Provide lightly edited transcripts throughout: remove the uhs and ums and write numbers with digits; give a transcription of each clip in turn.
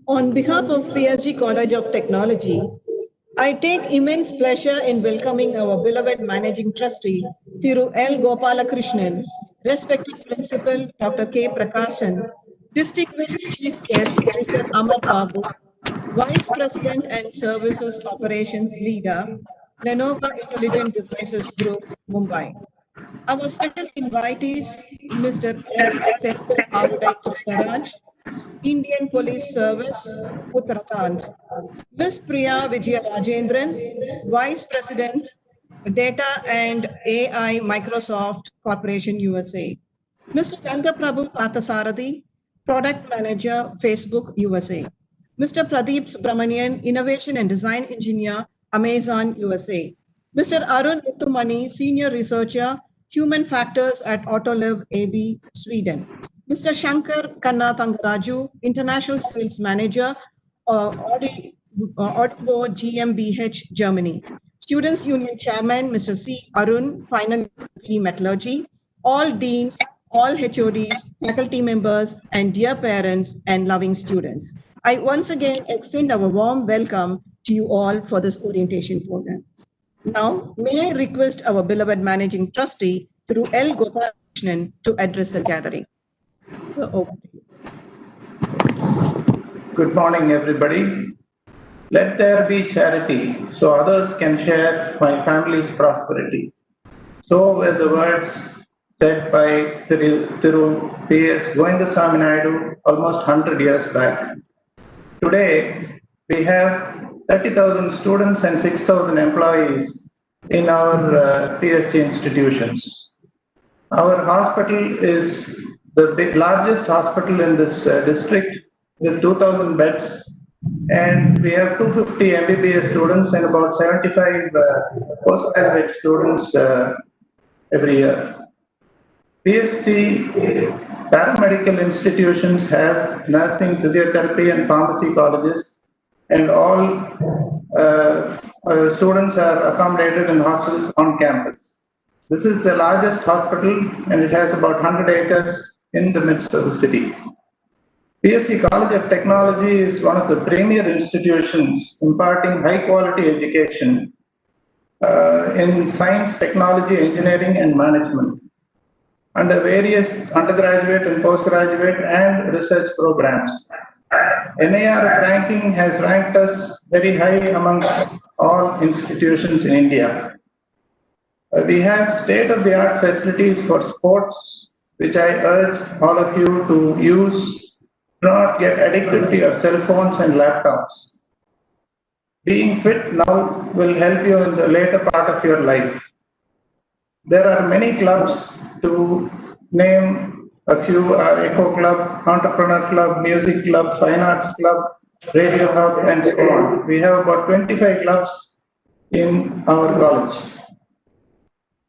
On behalf of PSG College of Technology, I take immense pleasure in welcoming our beloved Managing Trustee, Thiru L. Gopalakrishnan, respected Principal Dr. K. Prakashan, distinguished Chief Guest Mr. Amar Babu, Vice President and Services Operations Leader, Lenovo Intelligent Devices Group, Mumbai. Our special invitees, Mr. S. Sethi Saraj, Indian Police Service, Uttarakhand. Ms. Priya Vijaya Rajendran, Vice President, Data and AI Microsoft Corporation USA. Mr. Rangaprabhu Pathasarathi, Product Manager, Facebook USA. Mr. Pradeep Subramanian, Innovation and Design Engineer, Amazon USA. Mr. Arun Muttumani, Senior Researcher, Human Factors at Autoliv AB, Sweden. Mr. Shankar Kanna-Tangaraju, International Sales Manager, Audigo GmbH, Germany. Students Union Chairman, Mr. C. Arun, Final Metallurgy. All deans, all HODs, faculty members, and dear parents and loving students. I once again extend our warm welcome to you all for this orientation program. Now, may I request our beloved Managing Trustee, Thiru L. Gopalakrishnan, to address the gathering. So, over to you. Good morning, everybody. Let there be charity, so others can share my family's prosperity. So were the words said by Thiru P.S. Govindaswamy Naidu almost 100 years back. Today, we have 30,000 students and 6,000 employees in our PSG institutions. Our hospital is the largest hospital in this district with 2,000 beds, and we have 250 MBBS students and about 75 postgraduate students every year. PSG paramedical institutions have nursing, physiotherapy, and pharmacy colleges, and all students are accommodated in hostels on campus. This is the largest hospital, and it has about 100 acres in the midst of the city. PSC College of Technology is one of the premier institutions imparting high-quality education in science, technology, engineering, and management under various undergraduate and postgraduate and research programs. NIR ranking has ranked us very high amongst all institutions in India. We have state-of-the-art facilities for sports, which I urge all of you to use. Do not get addicted to your cell phones and laptops. Being fit now will help you in the later part of your life. There are many clubs, to name a few: Eco Club, Entrepreneur Club, Music Club, Fine Arts Club, Radio Hub, and so on. We have about 25 clubs in our college.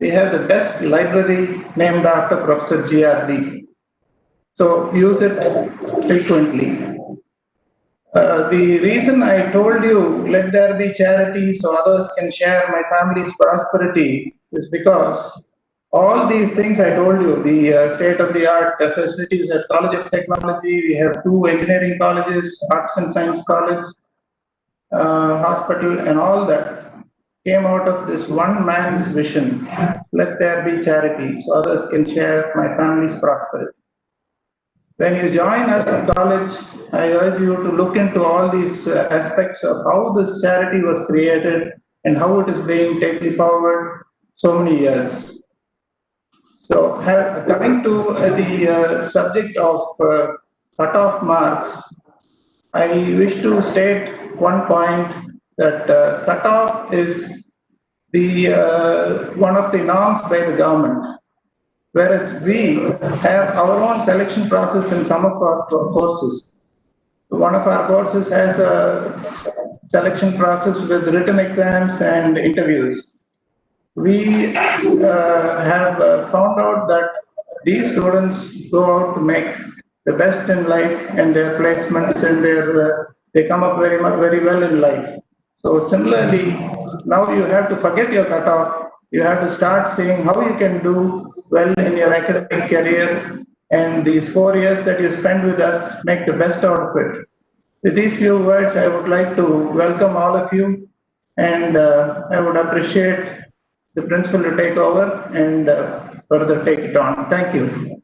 We have the best library named after Professor GRD. So use it frequently. The reason I told you, let there be charity so others can share my family's prosperity, is because all these things I told you, the state-of-the-art facilities at College of Technology, we have 2 engineering colleges, Arts and Science College, hospital, and all that came out of this one man's vision, let there be charity so others can share my family's prosperity. When you join us in college, I urge you to look into all these aspects of how this charity was created and how it is being taken forward so many years. So, coming to the subject of cutoff marks, I wish to state one point that cutoff is the one of the norms by the government, whereas we have our own selection process in some of our courses. One of our courses has a selection process with written exams and interviews. We have found out that these students go out to make the best in life and their placements and they come up very well in life. So similarly, now you have to forget your cutoff. You have to start seeing how you can do well in your academic career, and these 4 years that you spend with us, make the best out of it. With these few words, I would like to welcome all of you, and I would appreciate the principal to take over and further take it on. Thank you.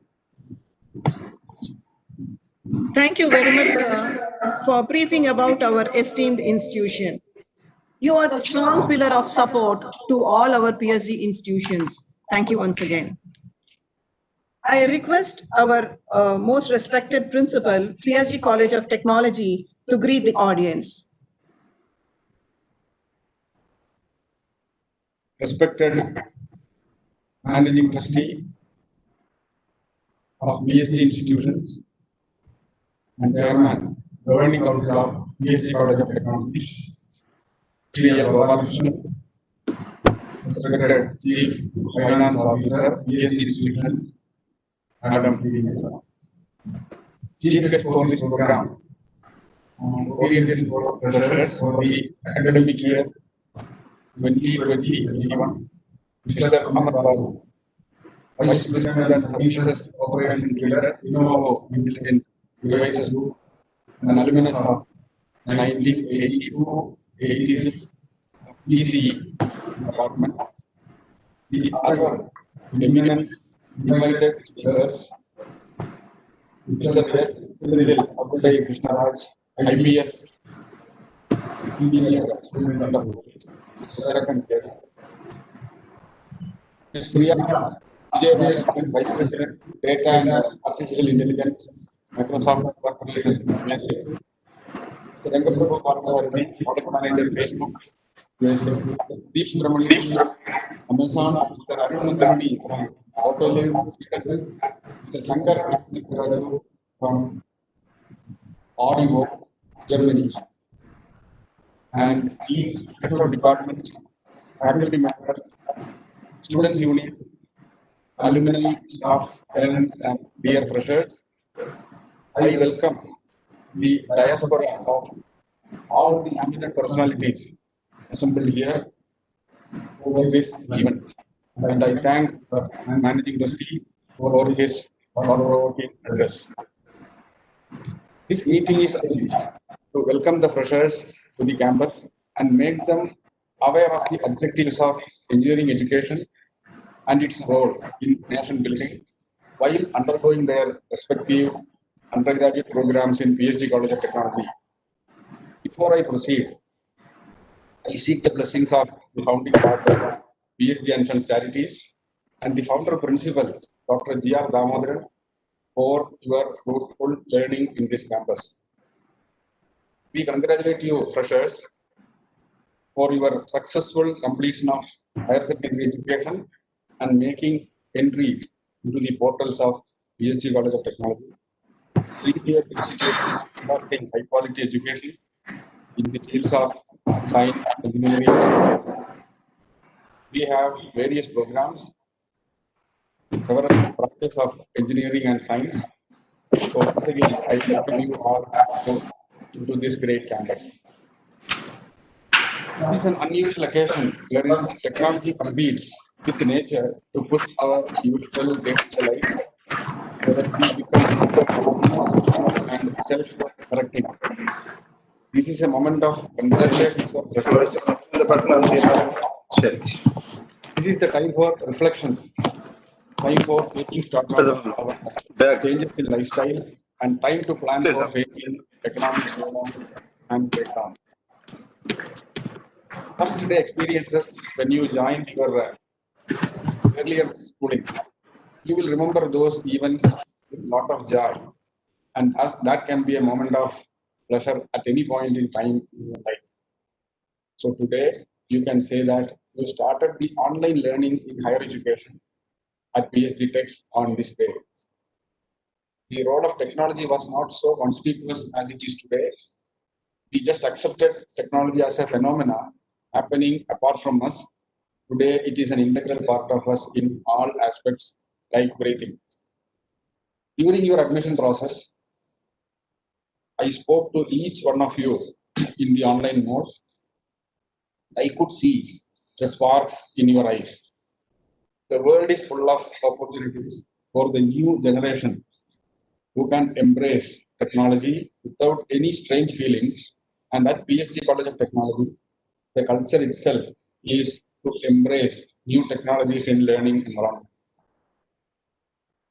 Thank you very much, sir, for briefing about our esteemed institution. You are the strong pillar of support to all our PSG institutions. Thank you once again. I request our most respected principal, PSG College of Technology, to greet the audience. Respected Managing Trustee of PSG institutions and Chairman, Governing Council of PSG College of Technology, Sri Gopalakrishnan, Respected Chief Finance Officer, PSG institutions, Madam Chief Guest for this program, oriented for freshers for the academic year 2020-21, Mr. Amar Babu, Vice President and Services Operations Leader, Innovo Intelligent Devices Group, an alumnus of 1982-86 PCE department. The other eminent invited speakers, Mr. S. Sridil Abdullah Krishnaraj, IBS, Senior Student of Second Year. Ms. Priya Vijay, Vice President, Data and Artificial Intelligence, Microsoft Corporation, USA. Mr. Rangaprabhu Parthavarthi, Product Manager, Facebook, USA. Deep Subramanian, Amazon, Mr. Arunathambi from Autoliv, Mr. Shankar Raju from Audio, Germany. And these departments, faculty members, students union, alumni, staff, parents, and dear freshers, I welcome the diaspora of all the eminent personalities assembled here over this event. And I thank the Managing Trustee for his thought-provoking address. This meeting is arranged to welcome the freshers to the campus and make them aware of the objectives of engineering education and its role in nation building while undergoing their respective undergraduate programs in PSG College of Technology. Before I proceed, I seek the blessings of the founding fathers of PSG and Sons Charities and the founder principal, Dr. G.R. Damodaran, for your fruitful learning in this campus. We congratulate you, freshers, for your successful completion of higher secondary education and making entry into the portals of PSG College of Technology. Three-year institution conducting high-quality education in the fields of science, engineering. We have various programs covering the practice of engineering and science. So once again, I welcome you all into this great campus. This is an unusual occasion wherein technology competes with nature to push our usual day-to-day life, so that we become autonomous and self-correcting. This is a moment of congratulations for freshers Check. This is the time for reflection, time for taking stock of our changes in lifestyle, and time to plan for facing economic slowdown and breakdown. First day experiences when you joined your earlier schooling. You will remember those events with a lot of joy, and that can be a moment of pleasure at any point in time in your life. So today, you can say that you started the online learning in higher education at PSG Tech on this day. The role of technology was not so conspicuous as it is today. We just accepted technology as a phenomena happening apart from us. Today, it is an integral part of us in all aspects, like breathing. During your admission process, I spoke to each one of you in the online mode. I could see the sparks in your eyes. The world is full of opportunities for the new generation who can embrace technology without any strange feelings. And at PSG College of Technology, the culture itself is to embrace new technologies in learning environment.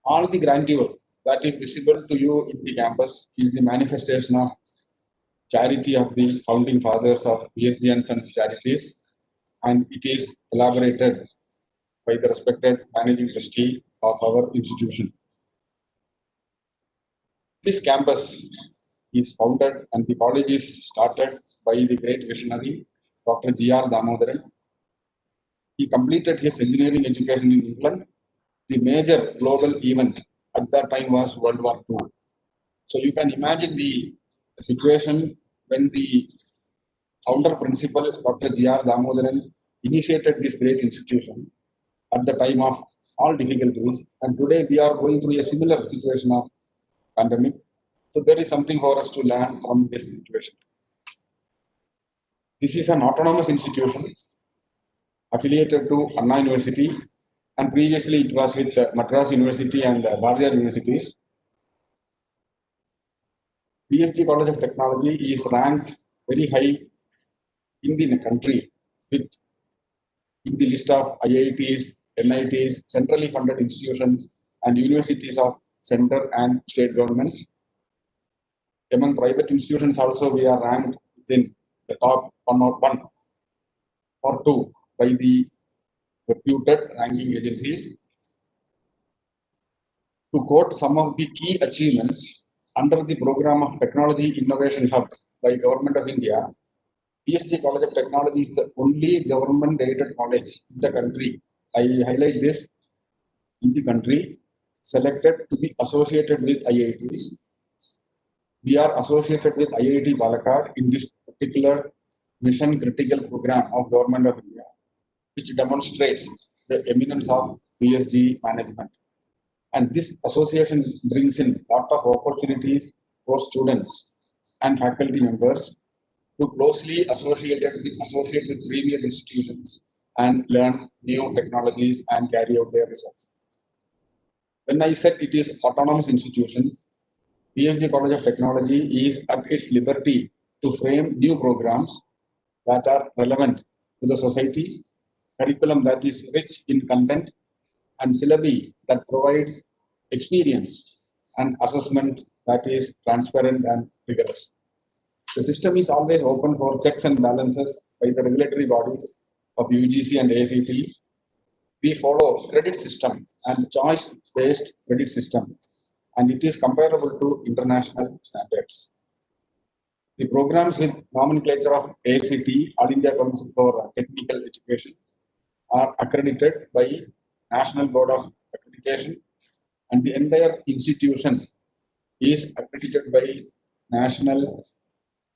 All the grandeur that is visible to you in the campus is the manifestation of charity of the founding fathers of PSG and Sons Charities, and it is elaborated by the respected managing trustee of our institution. This campus is founded and the college is started by the great visionary Dr. G.R. Damodaran. He completed his engineering education in England. The major global event at that time was World War II. So you can imagine the situation when the founder principal Dr. G.R. Damodaran initiated this great institution at the time of all difficulties. And today we are going through a similar situation of pandemic. So there is something for us to learn from this situation. This is an autonomous institution affiliated to Anna University, and previously it was with Madras University and Bharatiya Universities. PSG College of Technology is ranked very high in the country with in the list of IITs, NITs, centrally funded institutions, and universities of center and state governments. Among private institutions also, we are ranked within the top 101 or 2 by the reputed ranking agencies. To quote some of the key achievements under the program of Technology Innovation Hub by Government of India, PSG College of Technology is the only government-aided college in the country. I highlight this, in the country, selected to be associated with IITs. We are associated with IIT Palakkad in this particular mission critical program of Government of India, which demonstrates the eminence of PSG management. And this association brings in a lot of opportunities for students and faculty members to closely associate with premier institutions and learn new technologies and carry out their research. When I said it is autonomous institution, PSG College of Technology is at its liberty to frame new programs that are relevant to the society, curriculum that is rich in content, and syllabi that provides experience and assessment that is transparent and rigorous. The system is always open for checks and balances by the regulatory bodies of UGC and ACT. We follow credit system and choice-based credit system, and it is comparable to international standards. The programs with nomenclature of ACT, All India Council for Technical Education, are accredited by National Board of Accreditation, and the entire institution is accredited by National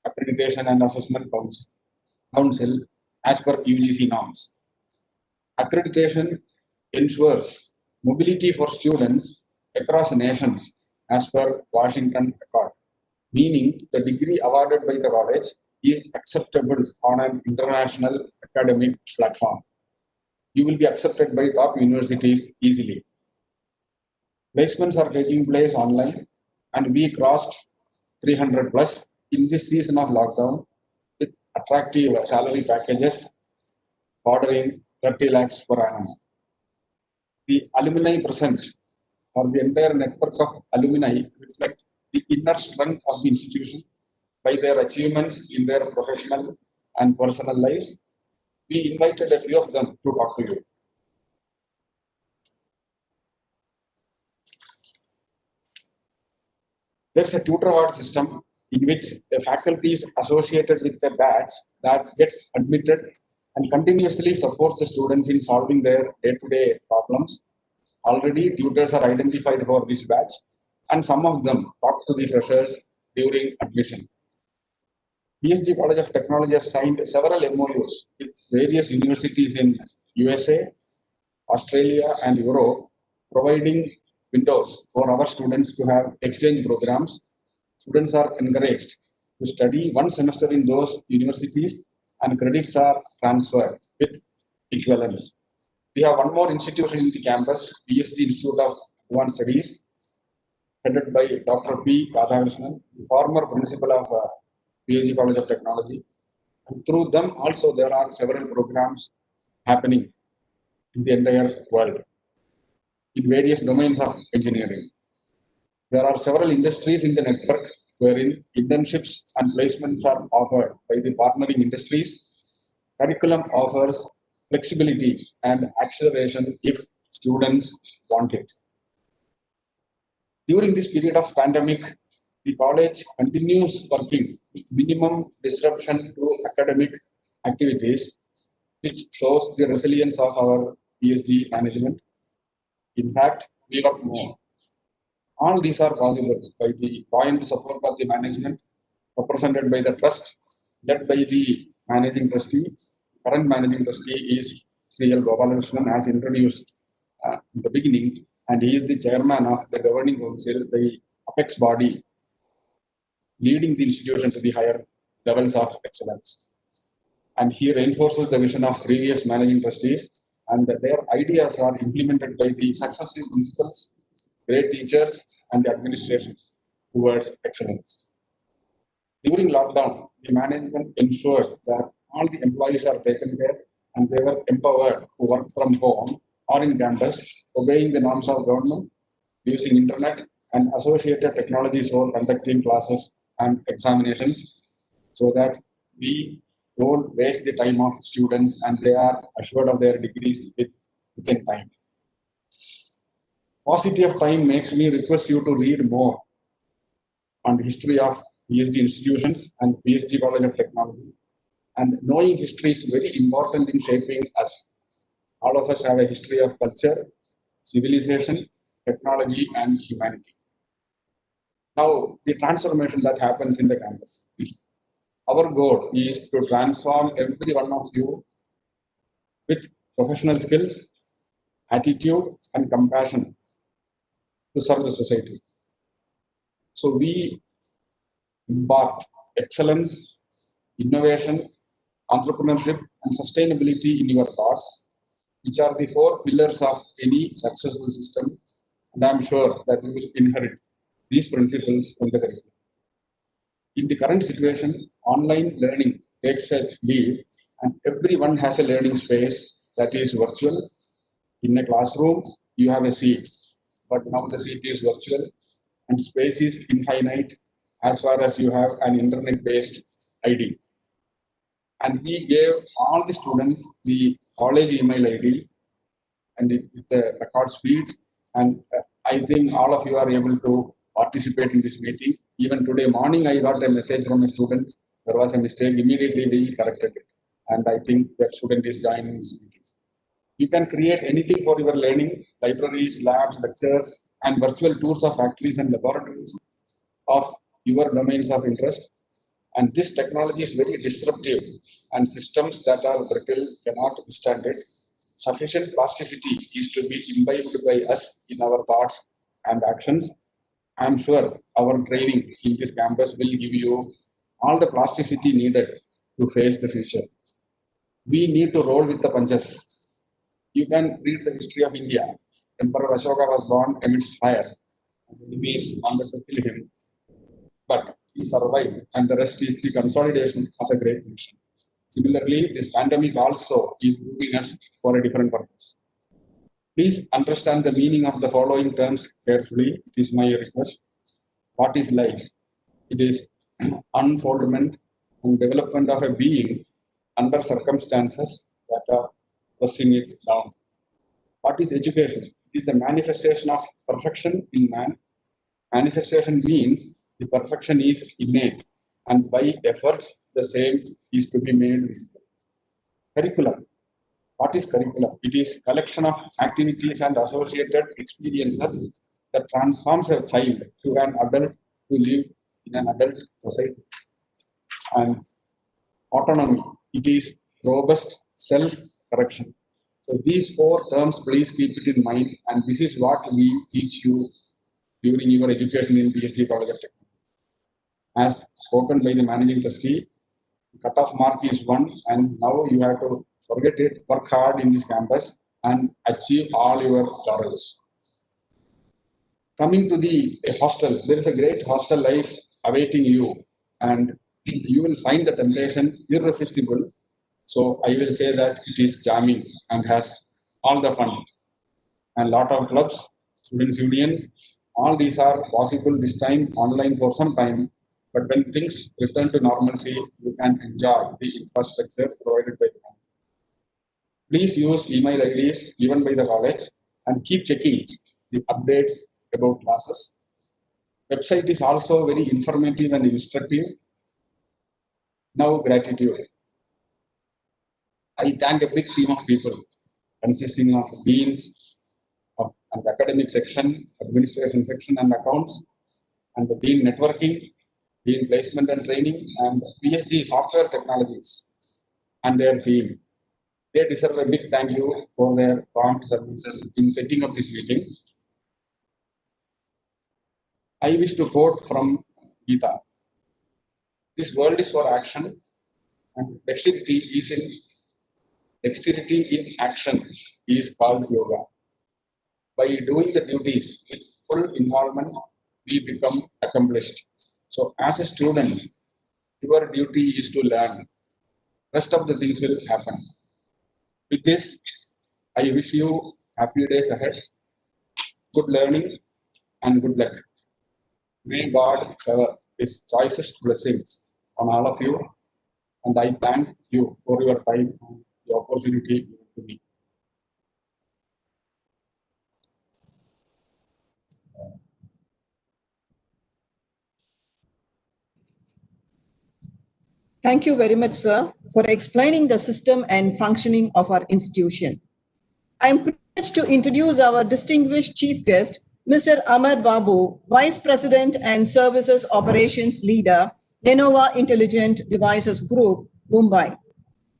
Accreditation and Assessment Council as per UGC norms. Accreditation ensures mobility for students across nations as per Washington Accord, meaning the degree awarded by the college is acceptable on an international academic platform. You will be accepted by top universities easily. Placements are taking place online, and we crossed 300 plus in this season of lockdown with attractive salary packages bordering 30 lakhs per annum. The alumni present or the entire network of alumni reflect the inner strength of the institution by their achievements in their professional and personal lives. We invited a few of them to talk to you. There's a tutor award system in which a faculty is associated with a batch that gets admitted and continuously supports the students in solving their day-to-day problems. Already, tutors are identified for this batch, and some of them talk to the freshers during admission. PSG College of Technology has signed several MOUs with various universities in USA, Australia, and Europe, providing windows for our students to have exchange programs. Students are encouraged to study one semester in those universities, and credits are transferred with equivalence. We have one more institution in the campus, PSG Institute of Advanced Studies, headed by Dr. P. Radhakrishnan, former principal of PSG College of Technology. And through them also there are several programs happening in the entire world in various domains of engineering. There are several industries in the network wherein internships and placements are offered by the partnering industries. Curriculum offers flexibility and acceleration if students want it. During this period of pandemic, the college continues working with minimum disruption to academic activities, which shows the resilience of our PSG management. In fact, we got more. All these are possible by the buoyant support of the management, represented by the trust, led by the managing trustee. Current managing trustee is Sri L. Gopalakrishnan, as introduced in the beginning, and he is the chairman of the governing council, the apex body leading the institution to the higher levels of excellence. And he reinforces the vision of previous managing trustees, and their ideas are implemented by the successive principals, great teachers, and the administrations towards excellence. During lockdown, the management ensured that all the employees are taken care and they were empowered to work from home or in campus, obeying the norms of government, using internet and associated technologies for conducting classes and examinations, so that we don't waste the time of students and they are assured of their degrees within time. Paucity of time makes me request you to read more on the history of PSG institutions and PSG College of Technology. And knowing history is very important in shaping us. All of us have a history of culture, civilization, technology, and humanity. Now, the transformation that happens in the campus. Our goal is to transform every one of you with professional skills, attitude, and compassion to serve the society. So we impart excellence, innovation, entrepreneurship, and sustainability in your thoughts, which are the four pillars of any successful system. And I'm sure that we will inherit these principles from the curriculum. In the current situation, online learning takes a lead, and everyone has a learning space that is virtual. In a classroom, you have a seat, but now the seat is virtual and space is infinite as far as you have an internet-based ID. And we gave all the students the college email ID and with the record speed. And I think all of you are able to participate in this meeting. Even today morning, I got a message from a student. There was a mistake. Immediately, we corrected it. And I think that student is joining this meeting. You can create anything for your learning, libraries, labs, lectures, and virtual tours of factories and laboratories of your domains of interest. And this technology is very disruptive, and systems that are brittle cannot withstand it. Sufficient plasticity is to be imbibed by us in our thoughts and actions. I'm sure our training in this campus will give you all the plasticity needed to face the future. We need to roll with the punches. You can read the history of India. Emperor Ashoka was born amidst fire. Enemies wanted to kill him, but he survived, and the rest is the consolidation of a great nation. Similarly, this pandemic also is moving us for a different purpose. Please understand the meaning of the following terms carefully. It is my request. What is life? It is unfoldment and development of a being under circumstances that are pressing it down. What is education? It is the manifestation of perfection in man. Manifestation means the perfection is innate, and by efforts, the same is to be made visible. Curriculum. What is curriculum? It is collection of activities and associated experiences that transforms a child to an adult to live in an adult society. And autonomy. It is robust self-correction. So these four terms, please keep it in mind, and this is what we teach you during your education in PSG College of Technology. As spoken by the managing trustee, cutoff mark is 1, and now you have to forget it, work hard in this campus and achieve all your goals. Coming to the hostel, there is a great hostel life awaiting you, and you will find the temptation irresistible. So I will say that it is charming and has all the fun and lot of clubs, students union. All these are possible this time online for some time. But when things return to normalcy, you can enjoy the infrastructure provided by the company. Please use email IDs given by the college and keep checking the updates about classes. Website is also very informative and instructive. Now, gratitude. I thank a big team of people consisting of deans of and the academic section, administration section and accounts, and the dean networking, dean placement and training, and PSG software technologies and their team. They deserve a big thank you for their prompt services in setting up this meeting. I wish to quote from Gita. This world is for action, and dexterity in action is called yoga. By doing the duties with full involvement, we become accomplished. So as a student, your duty is to learn. Rest of the things will happen. With this, I wish you happy days ahead, good learning, and good luck. May God shower His choicest blessings on all of you, and I thank you for your time and the opportunity given to me. Thank you very much, sir, for explaining the system and functioning of our institution. I am privileged to introduce our distinguished chief guest, Mr. Amar Babu, Vice President and Services Operations Leader, Lenovo Intelligent Devices Group, Mumbai.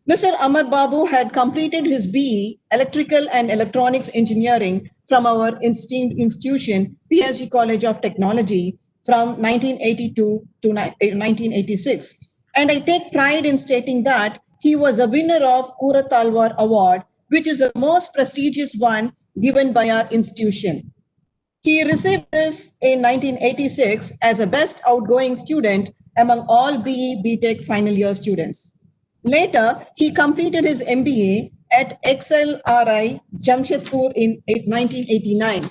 Mr. Amar Babu had completed his BE Electrical and Electronics Engineering from our esteemed institution, PSG College of Technology, from 1982 to 1986. And I take pride in stating that he was a winner of Kuratalwar Award, which is the most prestigious one given by our institution. He received this in 1986 as a best outgoing student among all BE BTech final year students. Later, he completed his MBA at XLRI Jamshedpur in 1989.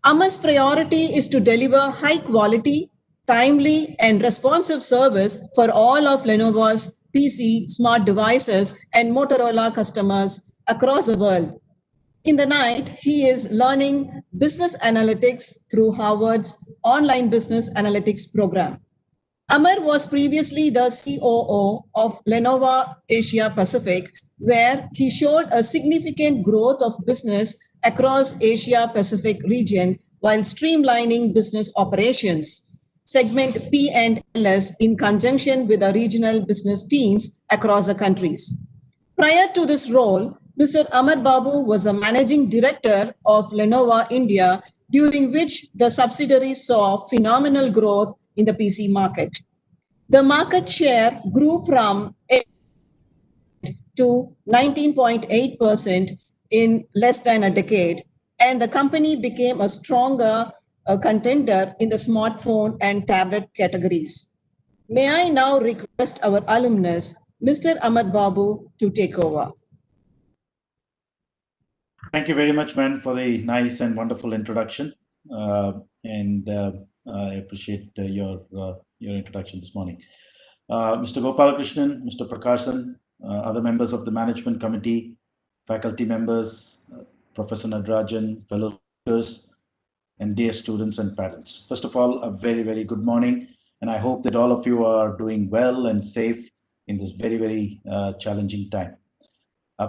Amar's priority is to deliver high quality, timely, and responsive service for all of Lenovo's PC, smart devices, and Motorola customers across the world. In the night, he is learning business analytics through Harvard's online business analytics program. Amar was previously the COO of Lenovo Asia Pacific, where he showed a significant growth of business across Asia Pacific region while streamlining business operations. Segment P and LS in conjunction with the regional business teams across the countries. Prior to this role, Mr. Amar Babu was a managing director of Lenovo India, during which the subsidiary saw phenomenal growth in the PC market. The market share grew from 8 to 19.8% in less than a decade, and the company became a stronger contender in the smartphone and tablet categories. May I now request our alumnus, Mr. Ahmad Babu, to take over. Thank you very much, man, for the nice and wonderful introduction. And I appreciate your introduction this morning. Mr. Gopalakrishnan, Mr. Prakashan, other members of the management committee, faculty members, Professor Nadrajan, fellow speakers, and dear students and parents. First of all, a very, very good morning. And I hope that all of you are doing well and safe in this very, very challenging time.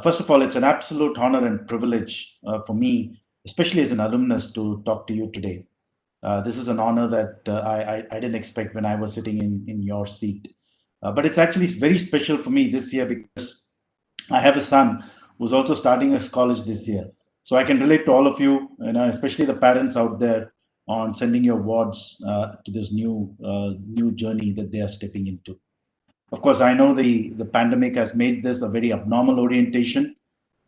First of all, it's an absolute honor and privilege for me, especially as an alumnus, to talk to you today. This is an honor that I didn't expect when I was sitting in your seat. But it's actually very special for me this year because I have a son who's also starting his college this year. So I can relate to all of you, especially the parents out there, on sending your wards to this new journey that they are stepping into. Of course, I know the pandemic has made this a very abnormal orientation.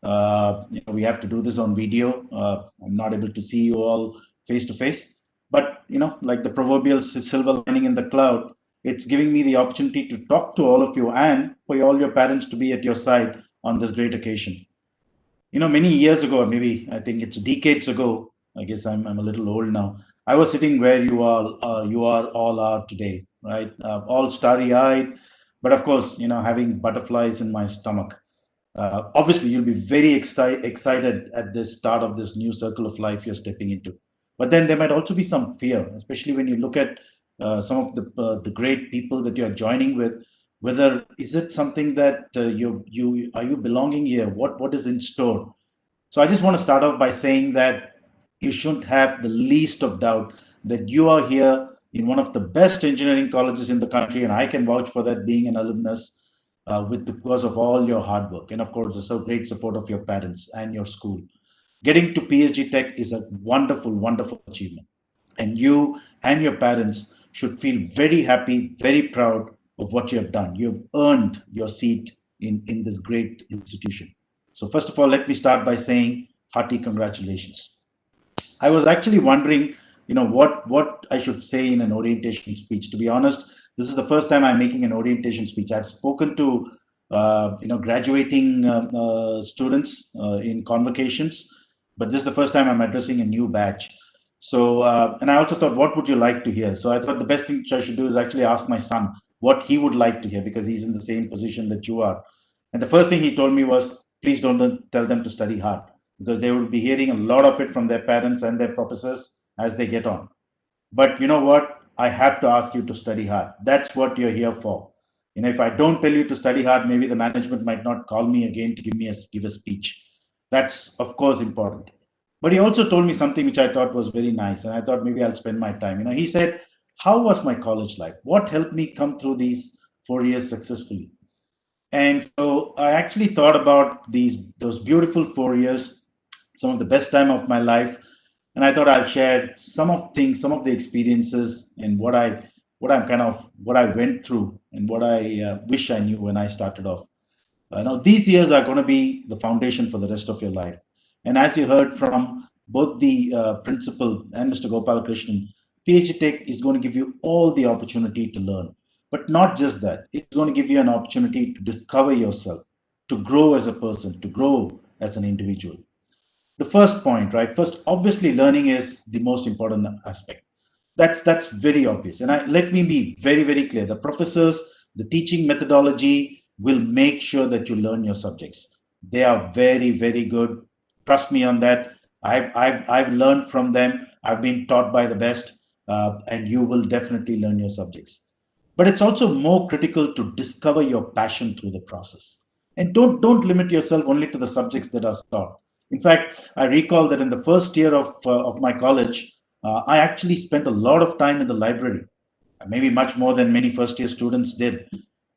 We have to do this on video. I'm not able to see you all face to face, but like the proverbial silver lining in the cloud, it's giving me the opportunity to talk to all of you and for all your parents to be at your side on this great occasion. Many years ago, maybe I think it's decades ago. I guess I'm a little old now. I was sitting where you all are today, right? All starry-eyed, but of course, having butterflies in my stomach. Obviously, you'll be very excited at this start of this new circle of life you're stepping into. But then there might also be some fear, especially when you look at some of the great people that you're joining with. Whether is it something that you are you belonging here? What is in store? So I just want to start off by saying that you shouldn't have the least of doubt that you are here in one of the best engineering colleges in the country, and I can vouch for that being an alumnus because of all your hard work and of course the great support of your parents and your school. Getting to PSG Tech is a wonderful, wonderful achievement, and you and your parents should feel very happy, very proud of what you have done. You have earned your seat in this great institution. So first of all, let me start by saying hearty congratulations. I was actually wondering, what I should say in an orientation speech. To be honest, this is the first time I'm making an orientation speech. I've spoken to, graduating students in convocations, but this is the first time I'm addressing a new batch. So, and I also thought, what would you like to hear? So I thought the best thing I should do is actually ask my son what he would like to hear because he's in the same position that you are. And the first thing he told me was, please don't tell them to study hard because they will be hearing a lot of it from their parents and their professors as they get on. But you know what? I have to ask you to study hard. That's what you're here for. If I don't tell you to study hard, maybe the management might not call me again to give a speech. That's of course important. But he also told me something which I thought was very nice, and I thought maybe I'll spend my time. He said, "How was my college life? What helped me come through these 4 years successfully?" And so I actually thought about those beautiful 4 years, some of the best time of my life, and I thought I'll share some of the experiences, and what I went through, and what I wish I knew when I started off. Now these years are going to be the foundation for the rest of your life, and as you heard from both the principal and Mr. Gopalakrishnan, PhD Tech is going to give you all the opportunity to learn. But not just that, it's going to give you an opportunity to discover yourself, to grow as a person, to grow as an individual. The first point, right? First, obviously, learning is the most important aspect. That's very obvious. And let me be very, very clear. The professors, the teaching methodology will make sure that you learn your subjects. They are very, very good. Trust me on that. I've learned from them. I've been taught by the best, and you will definitely learn your subjects. But it's also more critical to discover your passion through the process. And don't limit yourself only to the subjects that are taught. In fact, I recall that in the first year of my college, I actually spent a lot of time in the library, maybe much more than many first year students did,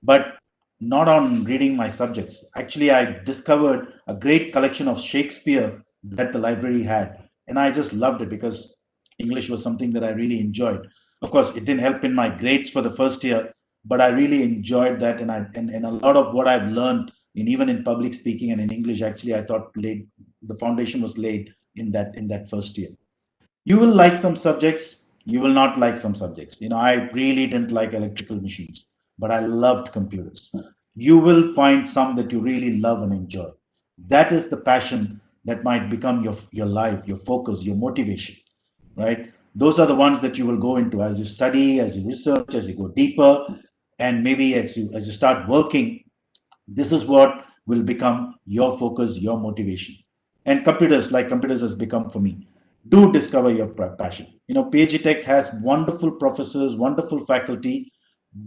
but not on reading my subjects. Actually, I discovered a great collection of Shakespeare that the library had, and I just loved it because English was something that I really enjoyed. Of course, it didn't help in my grades for the first year, but I really enjoyed that, and a lot of what I've learned even in public speaking and in English, actually, I thought the foundation was laid in that first year. You will like some subjects, You will not like some subjects. I really didn't like electrical machines, but I loved computers. You will find some that you really love and enjoy. That is the passion that might become your life, your focus, your motivation, right? Those are the ones that you will go into as you study, as you research, as you go deeper, and maybe as you start working. This is what will become your focus, your motivation. And computers has become for me. Do discover your passion. PhD Tech has wonderful professors, wonderful faculty,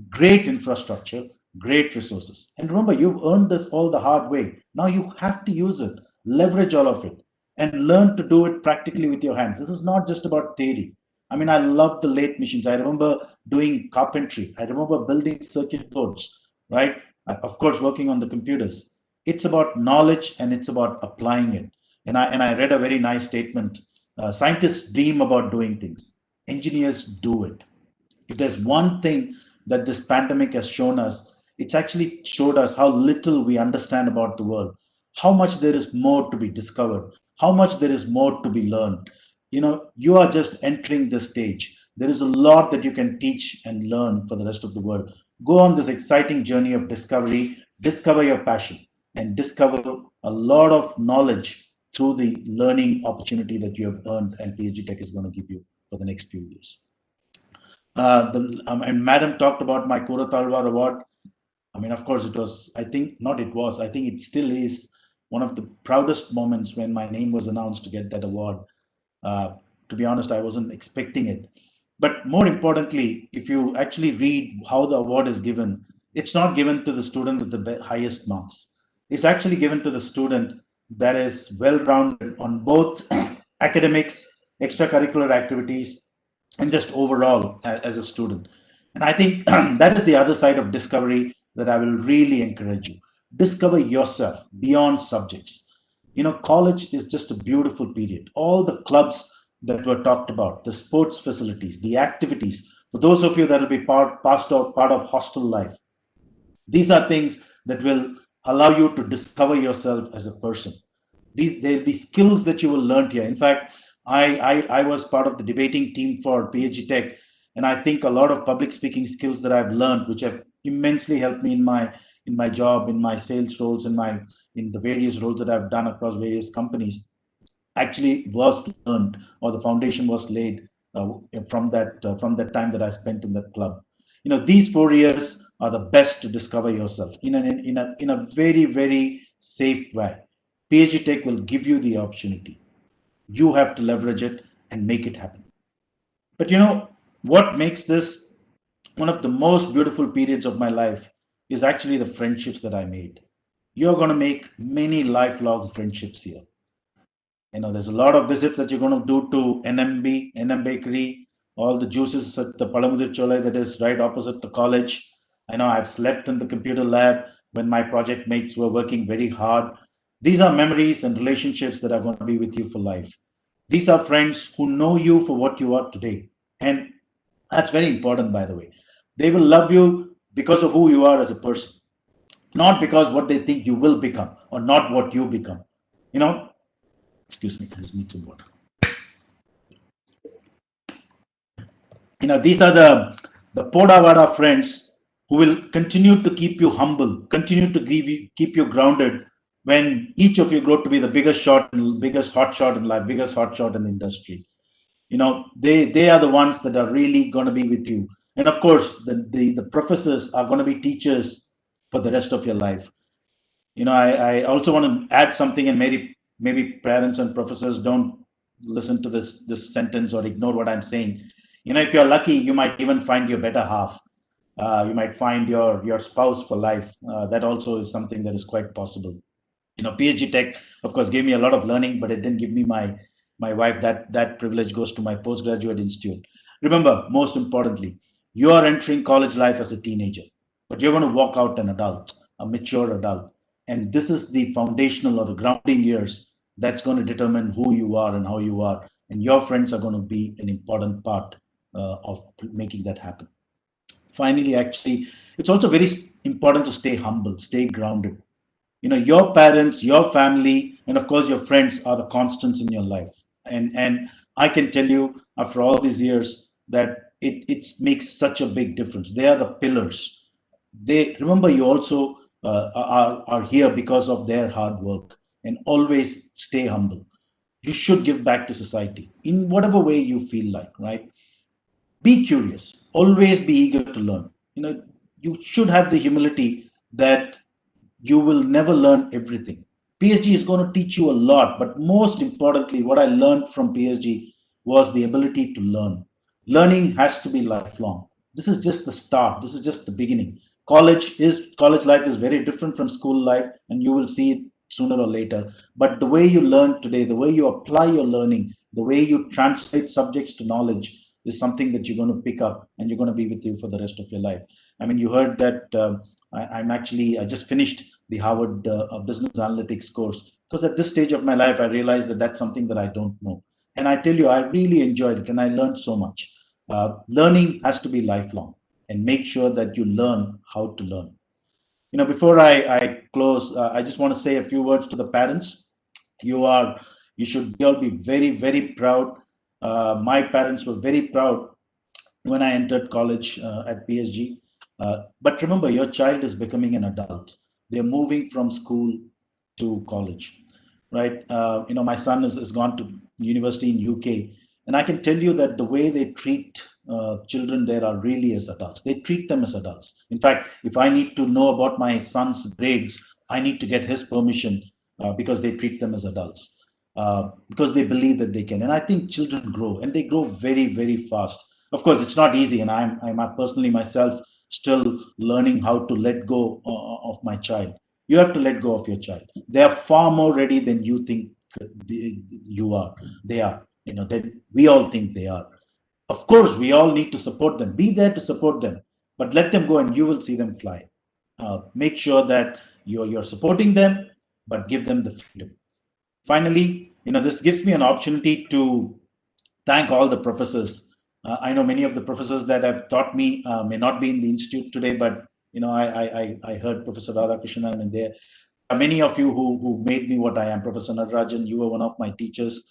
great infrastructure, great resources. And remember, you've earned this all the hard way. Now you have to use it, leverage all of it, and learn to do it practically with your hands. This is not just about theory. I mean, I love the lathe machines. I remember doing carpentry. I remember building circuit boards, right? Of course, working on the computers. It's about knowledge and it's about applying it. And I read a very nice statement. Scientists dream about doing things. Engineers do it. If there's one thing that this pandemic has shown us, it's actually showed us how little we understand about the world, how much there is more to be discovered, how much there is more to be learned. You are just entering the stage. There is a lot that you can teach and learn for the rest of the world. Go on this exciting journey of discovery, discover your passion, and discover a lot of knowledge through the learning opportunity that you have earned and PhD Tech is going to give you for the next few years. And Madam talked about my Kura Talwar award. I mean, of course, it was, I think, not it was, I think it still is one of the proudest moments when my name was announced to get that award. To be honest, I wasn't expecting it. But more importantly, if you actually read how the award is given, it's not given to the student with the highest marks. It's actually given to the student that is well rounded on both academics, extracurricular activities, and just overall as a student. And I think that is the other side of discovery that I will really encourage you. Discover yourself beyond subjects. College is just a beautiful period. All the clubs that were talked about, the sports facilities, the activities, for those of you that will be part of hostel life, these are things that will allow you to discover yourself as a person. There'll be skills that you will learn here. In fact, I was part of the debating team for PhD Tech, and I think a lot of public speaking skills that I've learned, which have immensely helped me in my job, in my sales roles, in the various roles that I've done across various companies, actually was learned, or the foundation was laid from that time that I spent in that club. These 4 years are the best to discover yourself in a very, very safe way. PhD Tech will give you the opportunity. You have to leverage it and make it happen. But what makes this one of the most beautiful periods of my life is actually the friendships that I made. You're going to make many lifelong friendships here. There's a lot of visits that you're going to do to NM Bakery, all the juices at the Palamudir Chole that is right opposite the college. I know I've slept in the computer lab when my project mates were working very hard. These are memories and relationships that are going to be with you for life. These are friends who know you for what you are today. And that's very important, by the way. They will love you because of who you are as a person, not because what they think you will become or not what you become. Excuse me, I just need some water. These are the Podavada friends who will continue to keep you humble, continue to keep you grounded when each of you grow to be the biggest hot shot in life, biggest hot shot in the industry. They are the ones that are really going to be with you. And of course, the professors are going to be teachers for the rest of your life. I also want to add something, and maybe parents and professors don't listen to this sentence or ignore what I'm saying. If you're lucky, you might even find your better half. You might find your spouse for life. That also is something that is quite possible. PhD Tech, of course, gave me a lot of learning, but it didn't give me my wife. That privilege goes to my postgraduate institute. Remember, most importantly, you are entering college life as a teenager, but you're going to walk out an adult, a mature adult. And this is the foundational or the grounding years that's going to determine who you are and how you are. And your friends are going to be an important part of making that happen. Finally, actually, it's also very important to stay humble, stay grounded. Your parents, your family, and of course your friends are the constants in your life. And I can tell you, after all these years, that it makes such a big difference. They are the pillars. They remember you also are here because of their hard work, and always stay humble. You should give back to society in whatever way you feel like, right? Be curious, always be eager to learn. You should have the humility that you will never learn everything. PSG is going to teach you a lot, but most importantly, what I learned from PSG was the ability to learn. Learning has to be lifelong. This is just the start. This is just the beginning. College life is very different from school life, and you will see it sooner or later. But the way you learn today, the way you apply your learning, the way you translate subjects to knowledge is something that you're going to pick up, and you're going to be with you for the rest of your life. I mean, you heard that I just finished the Harvard Business Analytics course, because at this stage of my life, I realized that that's something that I don't know. And I tell you, I really enjoyed it and I learned so much. Learning has to be lifelong, and make sure that you learn how to learn. Before I close, I just want to say a few words to the parents. You are, you should all be very, very proud. My parents were very proud when I entered college at PSG. But remember, your child is becoming an adult. They're moving from school to college, right? My son has gone to university in UK, and I can tell you that the way they treat children there are really as adults. They treat them as adults. In fact, if I need to know about my son's grades, I need to get his permission because they treat them as adults. Because they believe that they can. And I think children grow, and they grow very, very fast. Of course, it's not easy, and I'm personally myself still learning how to let go of my child. You have to let go of your child. They are far more ready than you think you are. They are, that we all think they are. Of course, we all need to support them. Be there to support them, but let them go, and you will see them fly. Make sure that you're supporting them, but give them the freedom. Finally, this gives me an opportunity to thank all the professors. I know many of the professors that have taught me may not be in the institute today, but I heard Professor Radhakrishnan, and there are many of you who made me what I am. Professor Natarajan, you were one of my teachers.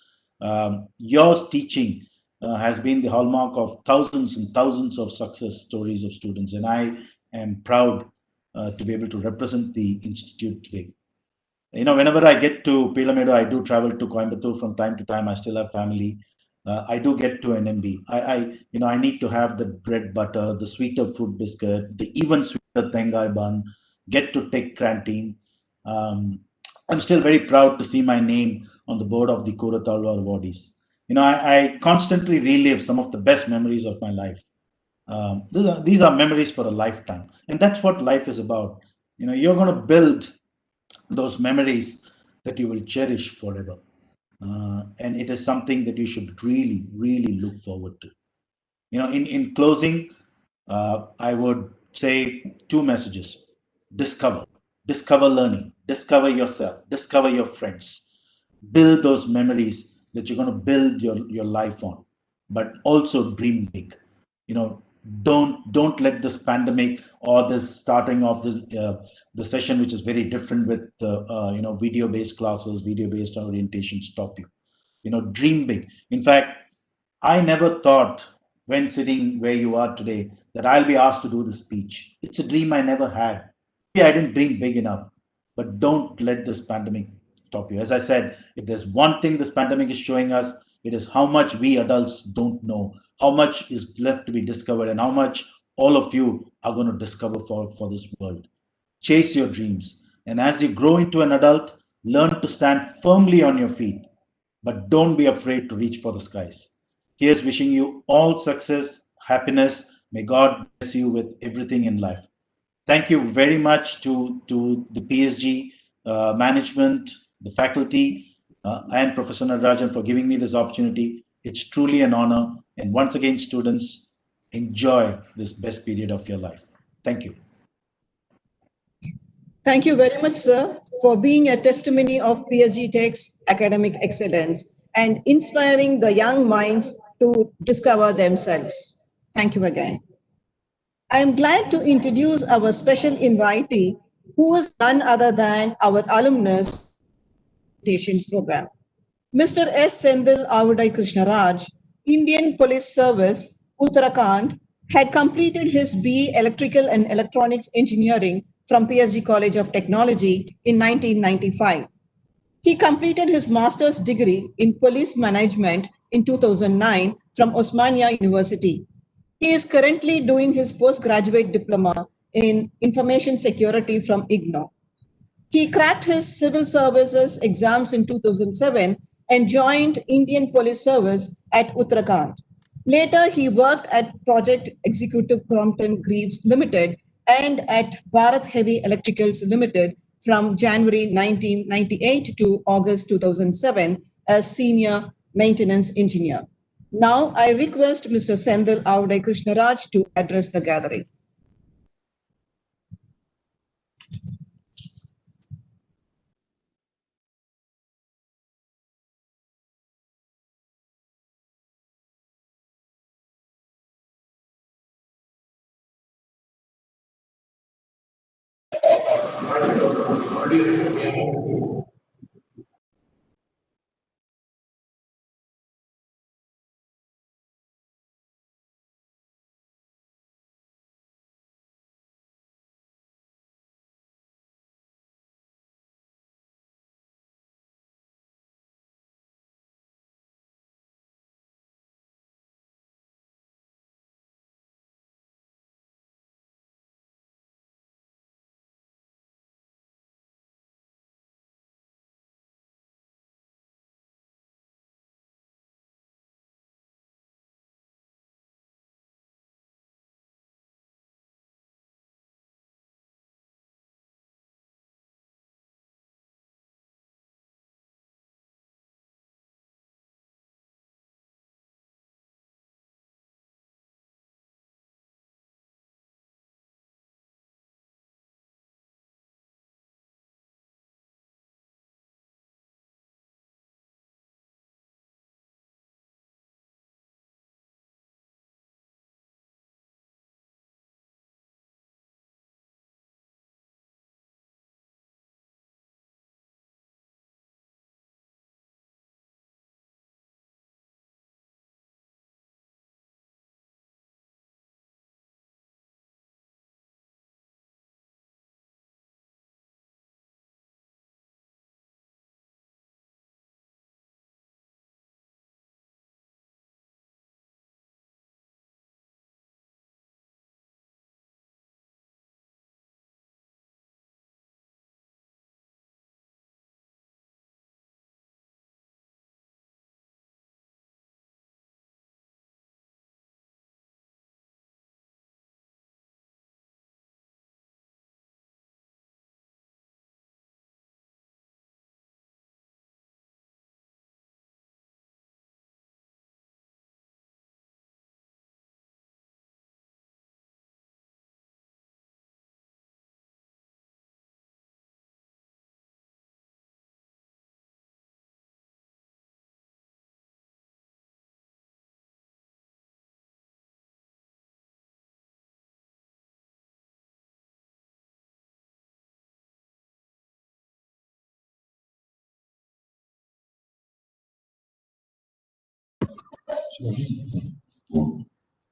Your teaching has been the hallmark of thousands and thousands of success stories of students, and I am proud to be able to represent the institute today. Whenever I get to Pilamedo, I do travel to Coimbatore from time to time. I still have family. I do get to NMB. I need to have the bread butter, the sweeter fruit biscuit, the even sweeter tengai bun. Get to Tech Canteen. I'm still very proud to see my name on the board of the Kuratalwar awardees. I constantly relive some of the best memories of my life. These are memories for a lifetime, and that's what life is about. You're going to build those memories that you will cherish forever. And it is something that you should really, really look forward to. In closing, I would say two messages. Discover, discover learning, discover yourself, discover your friends, build those memories that you're going to build your life on, but also dream big. you know don't let this pandemic or this starting of the session, which is very different with video based classes, video based orientation, stop you. Dream big. In fact, I never thought, when sitting where you are today, that I'll be asked to do this speech. It's a dream I never had. Maybe I didn't dream big enough, but don't let this pandemic stop you. As I said, if there's one thing this pandemic is showing us, it is how much we adults don't know, how much is left to be discovered, and how much all of you are going to discover for this world. Chase your dreams. And as you grow into an adult, learn to stand firmly on your feet, but don't be afraid to reach for the skies. Here's wishing you all success, happiness. May God bless you with everything in life. Thank you very much to the PSG management, the faculty, and Professor Natarajan for giving me this opportunity. It's truly an honor. And once again, students, enjoy this best period of your life. Thank you. Thank you very much, sir, for being a testimony of PSG Tech's academic excellence and inspiring the young minds to discover themselves. Thank you again. I am glad to introduce our special invitee, who is none other than our alumnus program. Mr. S. Sendil Avudai Krishnaraj, Indian Police Service, Uttarakhand, had completed his BE Electrical and Electronics Engineering from PSG College of Technology in 1995. He completed his master's degree in police management in 2009 from Osmania University. He is currently doing his postgraduate diploma in information security from IGNOU. He cracked his civil services exams in 2007 and joined Indian Police Service at Uttarakhand. Later, he worked at Project Executive Crompton Greaves Limited and at Bharat Heavy Electricals Limited from January 1998 to August 2007 as Senior Maintenance Engineer. Now, I request Mr. Sendil Avade Krishnaraj to address the gathering.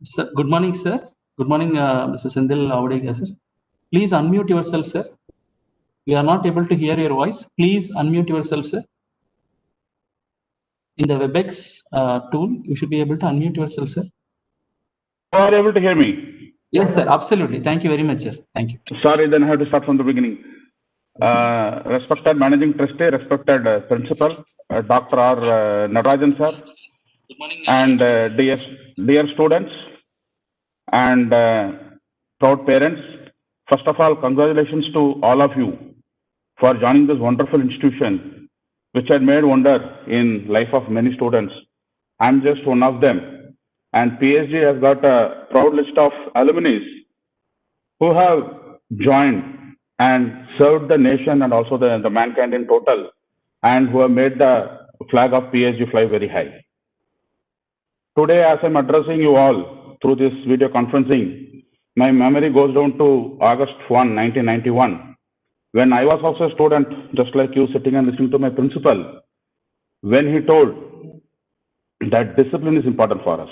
Sir, good morning, sir. Good morning, Mr. Sendil Avade, sir. Please unmute yourself, sir. We are not able to hear your voice. Please unmute yourself, sir. In the WebEx tool, you should be able to unmute yourself, sir. You are able to hear me? Yes, sir. Absolutely. Thank you very much, sir. Thank you. Sorry, then I have to start from the beginning. Respected Managing Trustee, respected Principal, Dr. R. Narajan, sir, and dear students and proud parents. First of all, congratulations to all of you for joining this wonderful institution, which had made wonder in life of many students. I'm just one of them. And PSG has got a proud list of alumni who have joined and served the nation and also the mankind in total, and who have made the flag of PSG fly very high. Today, as I'm addressing you all through this video conferencing, my memory goes down to August 1, 1991, when I was also a student, just like you, sitting and listening to my principal, when he told that discipline is important for us.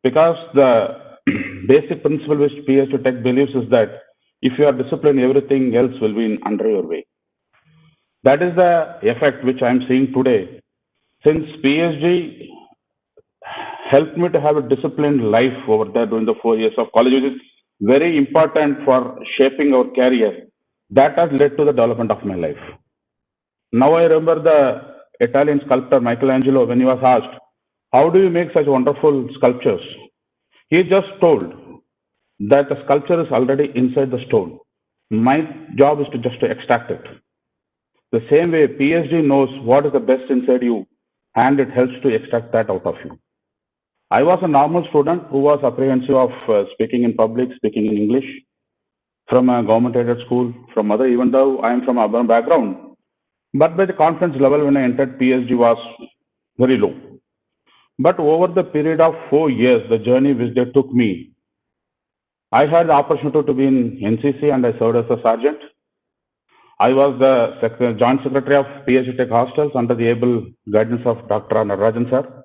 because the basic principle which PSG Tech believes is that if you are disciplined, everything else will be under your way. That is the effect which I am seeing today. Since PSG helped me to have a disciplined life over there during the 4 years of college, which is very important for shaping our career, that has led to the development of my life. Now I remember the Italian sculptor Michelangelo when he was asked, how do you make such wonderful sculptures? He just told that the sculpture is already inside the stone. My job is to just to extract it. The same way PSG knows what is the best inside you and it helps to extract that out of you. I was a normal student who was apprehensive of speaking in public, speaking in English from a government aided school, from other, even though I am from a urban background. But by the confidence level when I entered PSG was very low. But over the period of 4 years, the journey which they took me, I had the opportunity to be in NCC and I served as a sergeant. I was the joint secretary of PSG Tech Hostels under the able guidance of Dr. Narajan sir.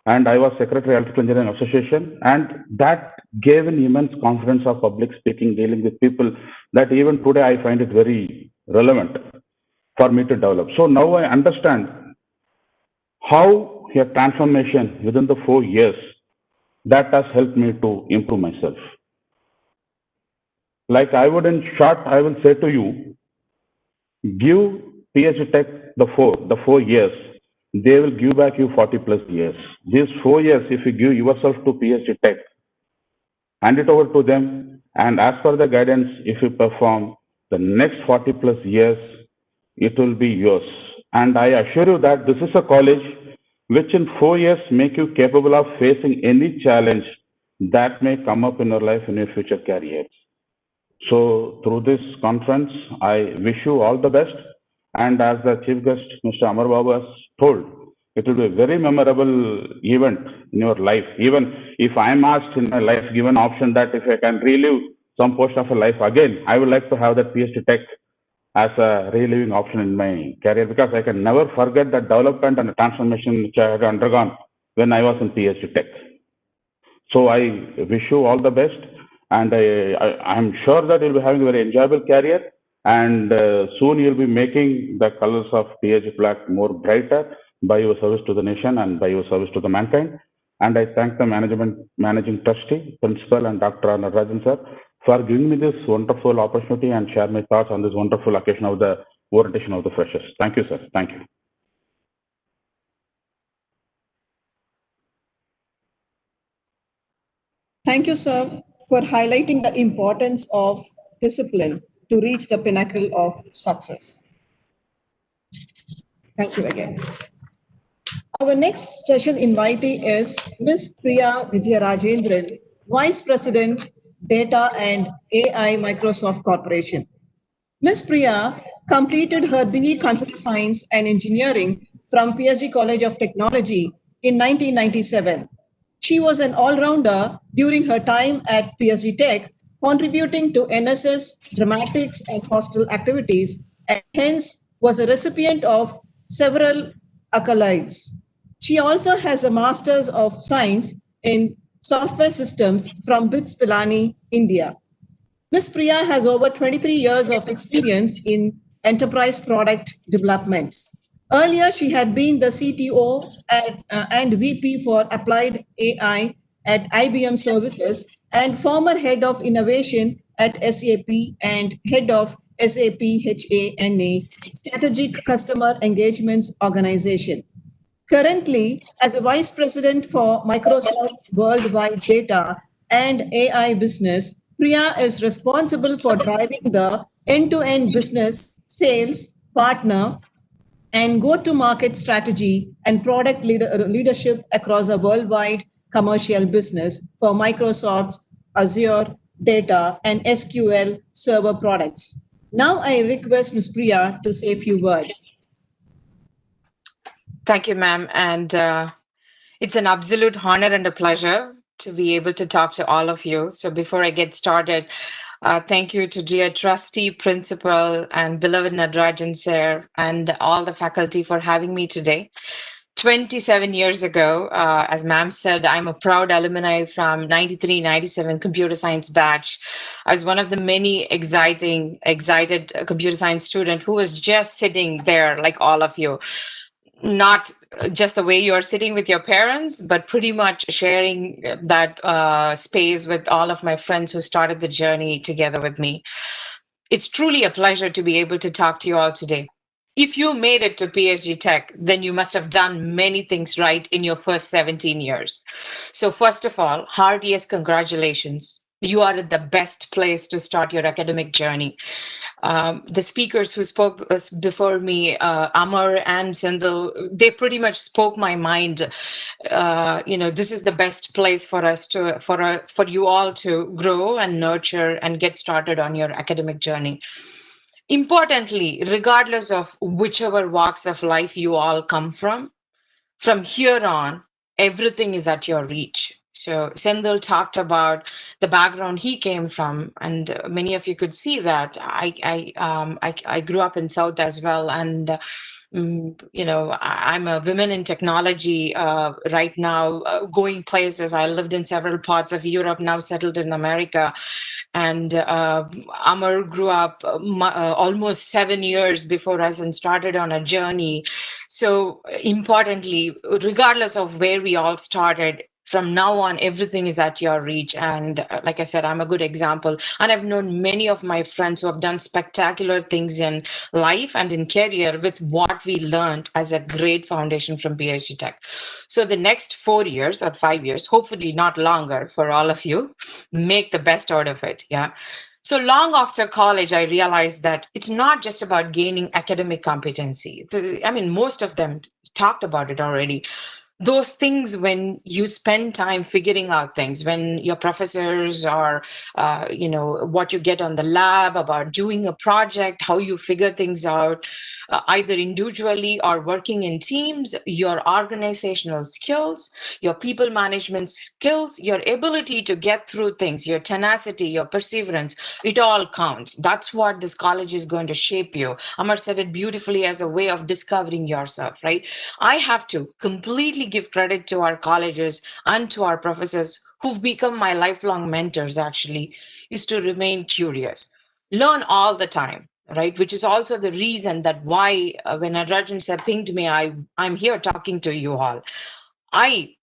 And I was secretary Electrical Engineering Association. And that gave an immense confidence of public speaking, dealing with people that even today I find it very relevant for me to develop. So now I understand how a transformation within the 4 years that has helped me to improve myself. Like I would, in short, I will say to you, give PSG Tech the 4 years, they will give back you 40 plus years. These 4 years, if you give yourself to PSG Tech, hand it over to them, and as per the guidance, if you perform the next 40 plus years, it will be yours. And I assure you that this is a college which in 4 years make you capable of facing any challenge that may come up in your life in your future career. So through this conference, I wish you all the best. And as the chief guest, Mr. Amar Babu has told, it will be a very memorable event in your life. Even if I am asked in my life, given option that if I can relive some portion of a life again, I would like to have that PSG Tech as a reliving option in my career, because I can never forget the development and the transformation which I had undergone when I was in PSG Tech. So I wish you all the best, and I'm sure that you'll be having a very enjoyable career, and soon you'll be making the colors of PSG Black more brighter by your service to the nation and by your service to the mankind. And I thank the managing trustee, principal, and Dr. Narajan sir for giving me this wonderful opportunity and share my thoughts on this wonderful occasion of the orientation of the freshers. Thank you, sir. Thank you. Thank you, sir, for highlighting the importance of discipline to reach the pinnacle of success. Thank you again. Our next special invitee is Ms. Priya Vijayarajendran, Vice President, Data and AI, Microsoft Corporation. Ms. Priya completed her BE Computer Science and Engineering from PSG College of Technology in 1997. She was an all-rounder during her time at PSG Tech, contributing to NSS, dramatics, and hostel activities, and hence was a recipient of several accolades. She also has a Master's of Science in Software Systems from BITS Pilani, India. Ms. Priya has over 23 years of experience in enterprise product development. Earlier, she had been the CTO and VP for Applied AI at IBM Services and former head of innovation at SAP and head of SAP HANA, Strategic Customer Engagements Organization. Currently, as a vice president for Microsoft's worldwide data and AI business, Priya is responsible for driving the end-to-end business, sales, partner, and go-to-market strategy and product leadership across a worldwide commercial business for Microsoft's Azure data and SQL server products. Now I request Ms. Priya to say a few words. Thank you, ma'am. And it's an absolute honor and a pleasure to be able to talk to all of you. So before I get started, thank you to dear trustee, principal, and beloved Natarajan sir, and all the faculty for having me today. 27 years ago, as ma'am said, I'm a proud alumni from 93-97 computer science batch. I was one of the many excited computer science student who was just sitting there like all of you. Not just the way you're sitting with your parents, but pretty much sharing that space with all of my friends who started the journey together with me. It's truly a pleasure to be able to talk to you all today. If you made it to PSG Tech, then you must have done many things right in your first 17 years. So first of all, heartiest congratulations. You are at the best place to start your academic journey. The speakers who spoke before me, Amar and Sindhu, they pretty much spoke my mind. This is the best place for us for you all to grow and nurture and get started on your academic journey. Importantly, regardless of whichever walks of life you all come from here on, everything is at your reach. So Sendil talked about the background he came from, and many of you could see that. I grew up in South as well, and I'm a women in technology right now, going places. I lived in several parts of Europe, now settled in America. And Amar grew up almost 7 years before us and started on a journey. So importantly, regardless of where we all started, from now on, everything is at your reach. And like I said, I'm a good example. And I've known many of my friends who have done spectacular things in life and in career with what we learned as a great foundation from PhD Tech. So the next 4 years or 5 years, hopefully not longer for all of you, make the best out of it. Yeah. So long after college, I realized that it's not just about gaining academic competency. Most of them talked about it already. Those things when you spend time figuring out things, when your professors or what you get on the lab about doing a project, how you figure things out, either individually or working in teams, your organizational skills, your people management skills, your ability to get through things, your tenacity, your perseverance, it all counts. That's what this college is going to shape you. Amar said it beautifully as a way of discovering yourself, right? I have to completely give credit to our colleges and to our professors who've become my lifelong mentors, actually, is to remain curious, learn all the time, right? Which is also the reason that why when Rajan said, pinged me, I'm here talking to you all. I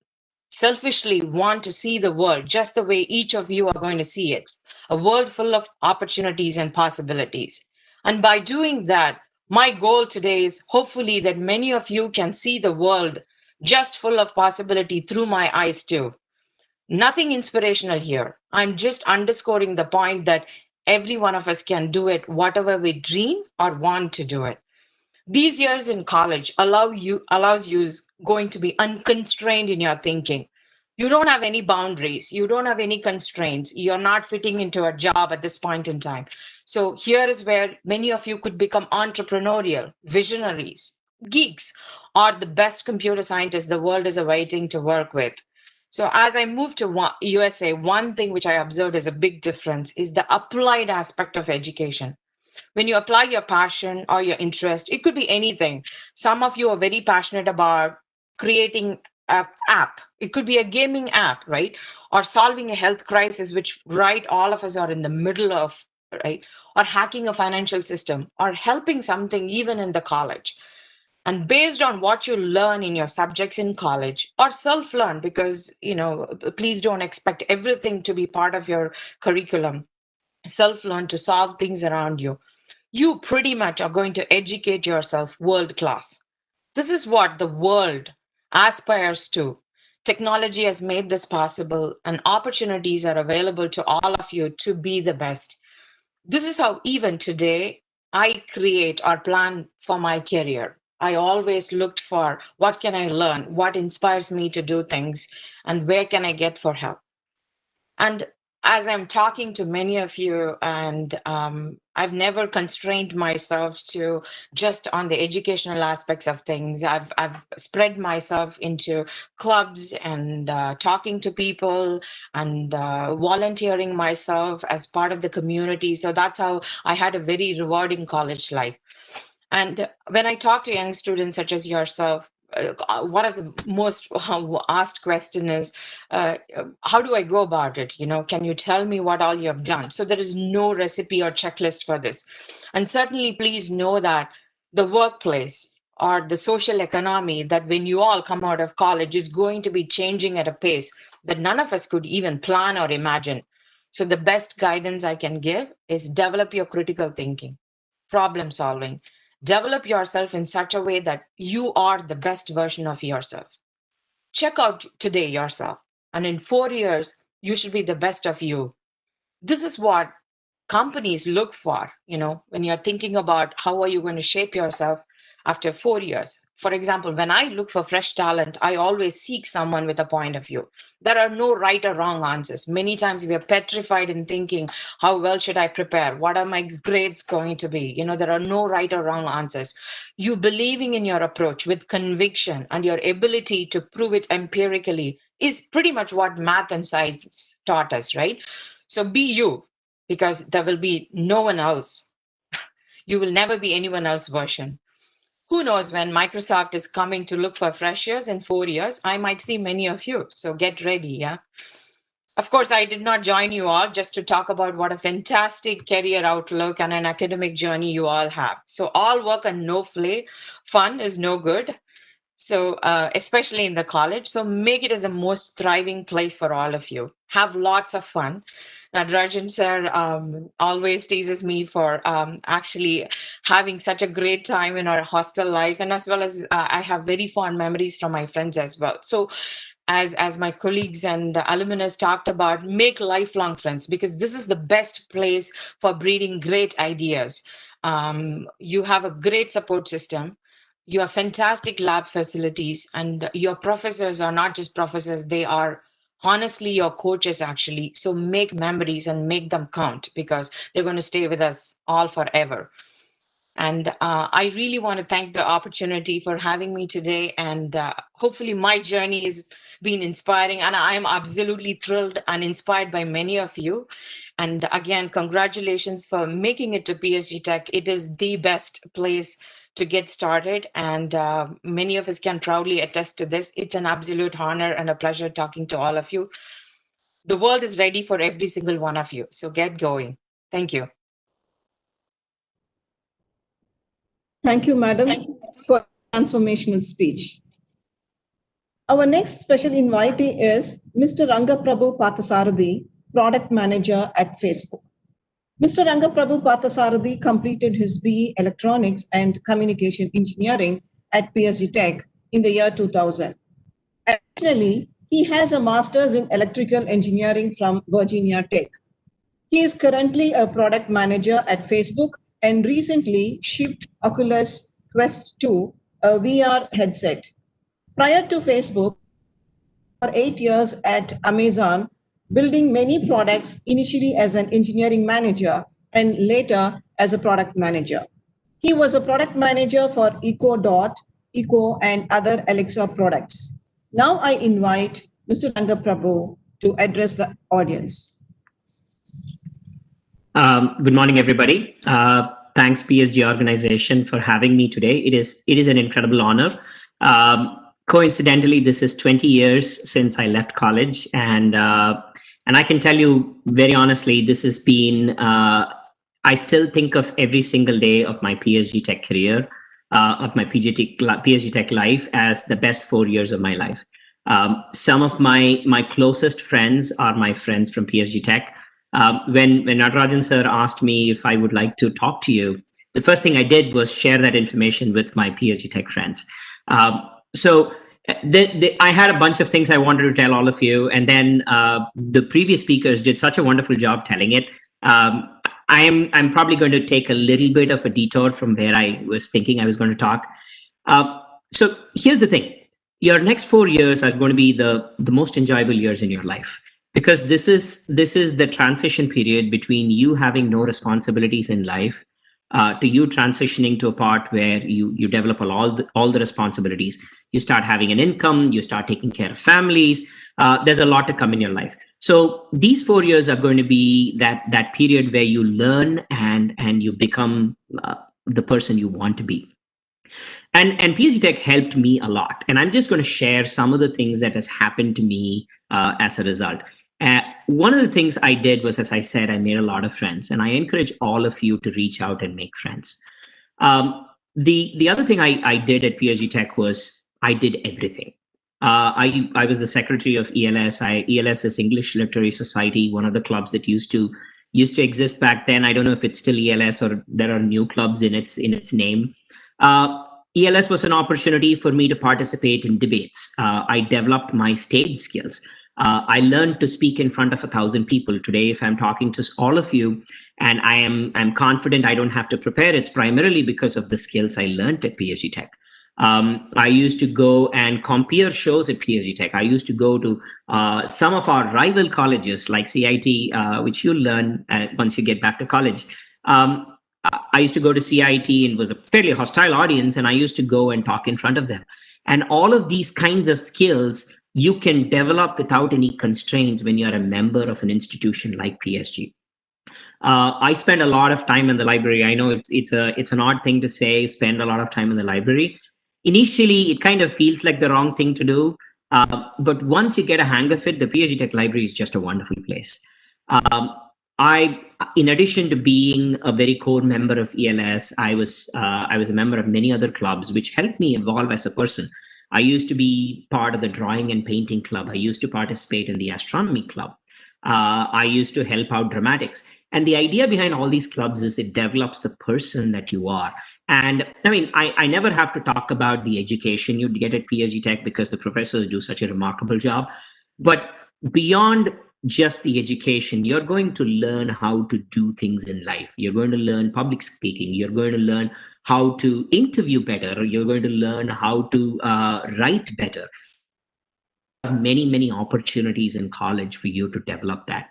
selfishly want to see the world just the way each of you are going to see it, a world full of opportunities and possibilities. And by doing that, my goal today is hopefully that many of you can see the world just full of possibility through my eyes too. Nothing inspirational here. I'm just underscoring the point that every one of us can do it, whatever we dream or want to do it. These years in college allows you going to be unconstrained in your thinking. You don't have any boundaries. You don't have any constraints. You're not fitting into a job at this point in time. So here is where many of you could become entrepreneurial, visionaries, geeks, or the best computer scientists the world is awaiting to work with. So as I moved to USA, one thing which I observed as a big difference is the applied aspect of education. When you apply your passion or your interest, it could be anything. Some of you are very passionate about creating an app. It could be a gaming app, right? Or solving a health crisis, which right all of us are in the middle of, right? Or hacking a financial system or helping something even in the college. And based on what you learn in your subjects in college or self-learn, because, please don't expect everything to be part of your curriculum, self-learn to solve things around you, you pretty much are going to educate yourself world class. This is what the world aspires to. Technology has made this possible, and opportunities are available to all of you to be the best. This is how, even today, I create or plan for my career. I always looked for what can I learn, what inspires me to do things, and where can I get for help. And as I'm talking to many of you, and I've never constrained myself to just on the educational aspects of things. I've spread myself into clubs and talking to people and volunteering myself as part of the community. So that's how I had a very rewarding college life. And when I talk to young students such as yourself, one of the most asked question is, how do I go about it? Can you tell me what all you have done? So there is no recipe or checklist for this. And certainly, please know that the workplace or the social economy, that when you all come out of college, is going to be changing at a pace that none of us could even plan or imagine. So the best guidance I can give is develop your critical thinking, problem solving. Develop yourself in such a way that you are the best version of yourself. Check out today yourself, and in 4 years, you should be the best of you. This is what companies look for, when you're thinking about how are you going to shape yourself after 4 years. For example, when I look for fresh talent, I always seek someone with a point of view. There are no right or wrong answers. Many times we are petrified in thinking, how well should I prepare? What are my grades going to be? There are no right or wrong answers. You believing in your approach with conviction and your ability to prove it empirically is pretty much what math and science taught us, right? So be you, because there will be no one else. You will never be anyone else's version. Who knows, when Microsoft is coming to look for freshers in 4 years, I might see many of you. So get ready, yeah? Of course, I did not join you all just to talk about what a fantastic career outlook and an academic journey you all have. So all work and no play, fun is no good. So especially in the college, so make it as the most thriving place for all of you. Have lots of fun. Now, Rajan sir always teases me for actually having such a great time in our hostel life, and as well as I have very fond memories from my friends as well. So as my colleagues and alumnus talked about, make lifelong friends, because this is the best place for breeding great ideas. You have a great support system. You have fantastic lab facilities, and your professors are not just professors, they are honestly your coaches actually. So make memories and make them count, because they're going to stay with us all forever. And I really want to thank the opportunity for having me today. And hopefully my journey has been inspiring. And I am absolutely thrilled and inspired by many of you. And again, congratulations for making it to PSG Tech. It is the best place to get started. And many of us can proudly attest to this. It's an absolute honor and a pleasure talking to all of you. The world is ready for every single one of you. So get going. Thank you. Thank you, madam, for transformational speech. Our next special invitee is Mr. Rangaprabhu Pathasarathi, Product Manager at Facebook. Mr. Rangaprabhu Pathasarathi completed his BE Electronics and Communication Engineering at PSG Tech in the year 2000. Additionally, he has a master's in Electrical Engineering from Virginia Tech. He is currently a product manager at Facebook and recently shipped Oculus Quest 2, a VR headset. Prior to Facebook, for 8 years at Amazon, building many products, initially as an engineering manager and later as a product manager. He was a product manager for Echo, and other Alexa products. Now I invite Mr. Rangaprabhu to address the audience. Good morning, everybody. Thanks, PSG organization, for having me today. It is an incredible honor. Coincidentally, this is 20 years since I left college, and I can tell you very honestly, this has been. I still think of every single day of my PSG Tech career, of my PSG Tech life, as the best 4 years of my life. Some of my closest friends are my friends from PSG Tech. When Natarajan sir asked me if I would like to talk to you, the first thing I did was share that information with my PSG Tech friends. So I had a bunch of things I wanted to tell all of you, and then the previous speakers did such a wonderful job telling it. I'm probably going to take a little bit of a detour from where I was thinking I was going to talk. So here's the thing. Your next 4 years are going to be the most enjoyable years in your life, because this is the transition period between you having no responsibilities in life to you transitioning to a part where you develop all the responsibilities. You start having an income, you start taking care of families. There's a lot to come in your life. So these 4 years are going to be that period where you learn and you become the person you want to be. And PSG Tech helped me a lot. And I'm just going to share some of the things that has happened to me as a result. One of the things I did was, as I said, I made a lot of friends, and I encourage all of you to reach out and make friends. The other thing I did at PSG Tech was I did everything. I was the secretary of ELS. ELS is English Literary Society, one of the clubs that used to exist back then. I don't know if it's still ELS or there are new clubs in its name. ELS was an opportunity for me to participate in debates. I developed my stage skills. I learned to speak in front of 1,000 people. Today, if I'm talking to all of you, and I'm confident I don't have to prepare, it's primarily because of the skills I learned at PSG Tech. I used to go and compare shows at PSG Tech. I used to go to some of our rival colleges like CIT, which you'll learn once you get back to college. I used to go to CIT, and it was a fairly hostile audience, and I used to go and talk in front of them. And all of these kinds of skills you can develop without any constraints when you're a member of an institution like PSG. I spend a lot of time in the library. I know it's an odd thing to say, spend a lot of time in the library. Initially, it kind of feels like the wrong thing to do. But once you get a hang of it, the PSG Tech Library is just a wonderful place. In addition to being a very core member of ELS, I was a member of many other clubs, which helped me evolve as a person. I used to be part of the drawing and painting club. I used to participate in the astronomy club. I used to help out dramatics. And the idea behind all these clubs is it develops the person that you are. And I mean, I never have to talk about the education you get at PSG Tech because the professors do such a remarkable job. But beyond just the education, you're going to learn how to do things in life. You're going to learn public speaking. You're going to learn how to interview better. You're going to learn how to write better. Many opportunities in college for you to develop that.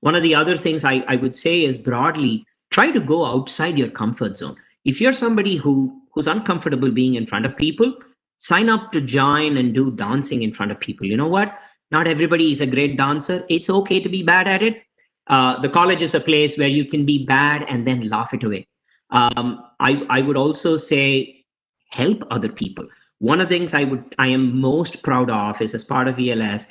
One of the other things I would say is broadly, try to go outside your comfort zone. If you're somebody who's uncomfortable being in front of people, sign up to join and do dancing in front of people. You know what? Not everybody is a great dancer. It's okay to be bad at it. The college is a place where you can be bad and then laugh it away. I would also say help other people. One of the things I am most proud of is, as part of ELS,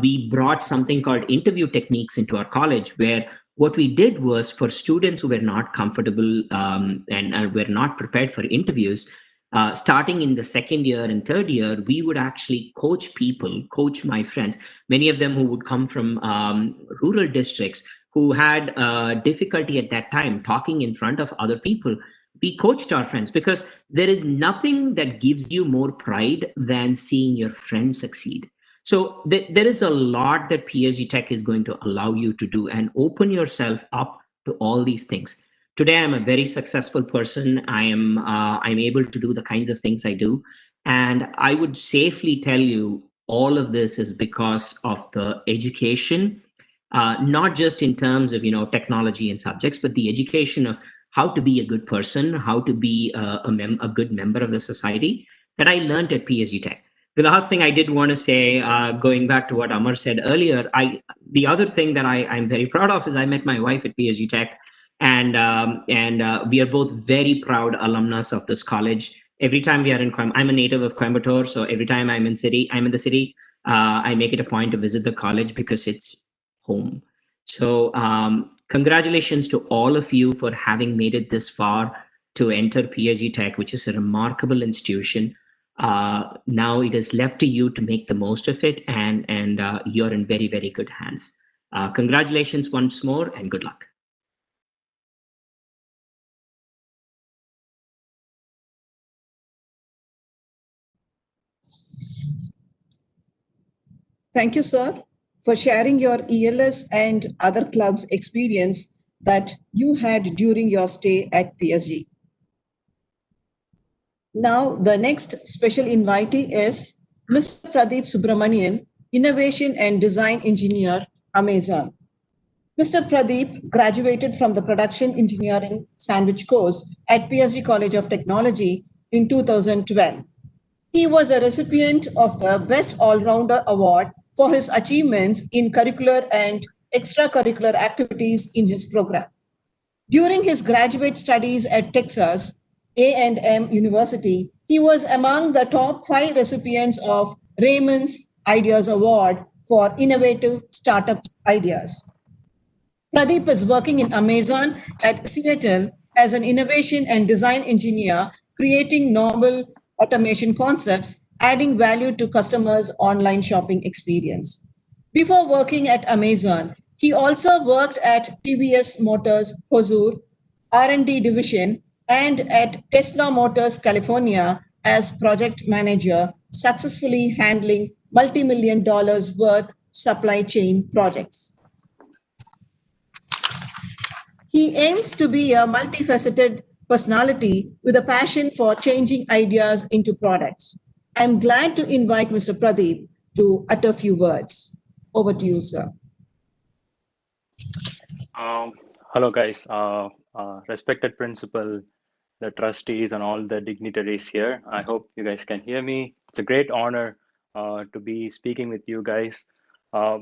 we brought something called interview techniques into our college, where what we did was, for students who were not comfortable and were not prepared for interviews, starting in the second year and third year, we would actually coach my friends, many of them who would come from rural districts, who had difficulty at that time talking in front of other people. We coached our friends, because there is nothing that gives you more pride than seeing your friends succeed. So there is a lot that PSG Tech is going to allow you to do, and open yourself up to all these things. Today, I'm a very successful person. I'm able to do the kinds of things I do. And I would safely tell you all of this is because of the education, not just in terms of, technology and subjects, but the education of how to be a good person, how to be a good member of the society that I learned at PSG Tech. The last thing I did want to say, going back to what Amar said earlier, the other thing that I'm very proud of is I met my wife at PSG Tech, and we are both very proud alumnus of this college. Every time we are in I'm a native of Coimbatore, so every time I'm in the city, I make it a point to visit the college because it's home. So congratulations to all of you for having made it this far to enter PSG Tech, which is a remarkable institution. Now it is left to you to make the most of it, and you're in very, very good hands. Congratulations once more, and good luck. Thank you, sir, for sharing your ELS and other clubs experience that you had during your stay at PSG. Now, the next special invitee is Mr. Pradeep Subramanian, Innovation and Design Engineer, Amazon. Mr. Pradeep graduated from the Production Engineering Sandwich course at PSG College of Technology in 2012. He was a recipient of the Best All-Rounder Award for his achievements in curricular and extracurricular activities in his program. During his graduate studies at Texas, A&M University, he was among the top 5 recipients of Raymond's Ideas Award for innovative startup ideas. Pradeep is working in Amazon at Seattle as an innovation and design engineer, creating novel automation concepts, adding value to customers' online shopping experience. Before working at Amazon, he also worked at TVS Motors Hosur R&D division and at Tesla Motors California as project manager, successfully handling multi-million dollars worth supply chain projects. He aims to be a multifaceted personality with a passion for changing ideas into products. I'm glad to invite Mr. Pradeep to utter a few words. Over to you, sir. Um, Hello, guys. Respected principal, the trustees, and all the dignitaries here. I hope you guys can hear me. It's a great honor to be speaking with you guys. Uh,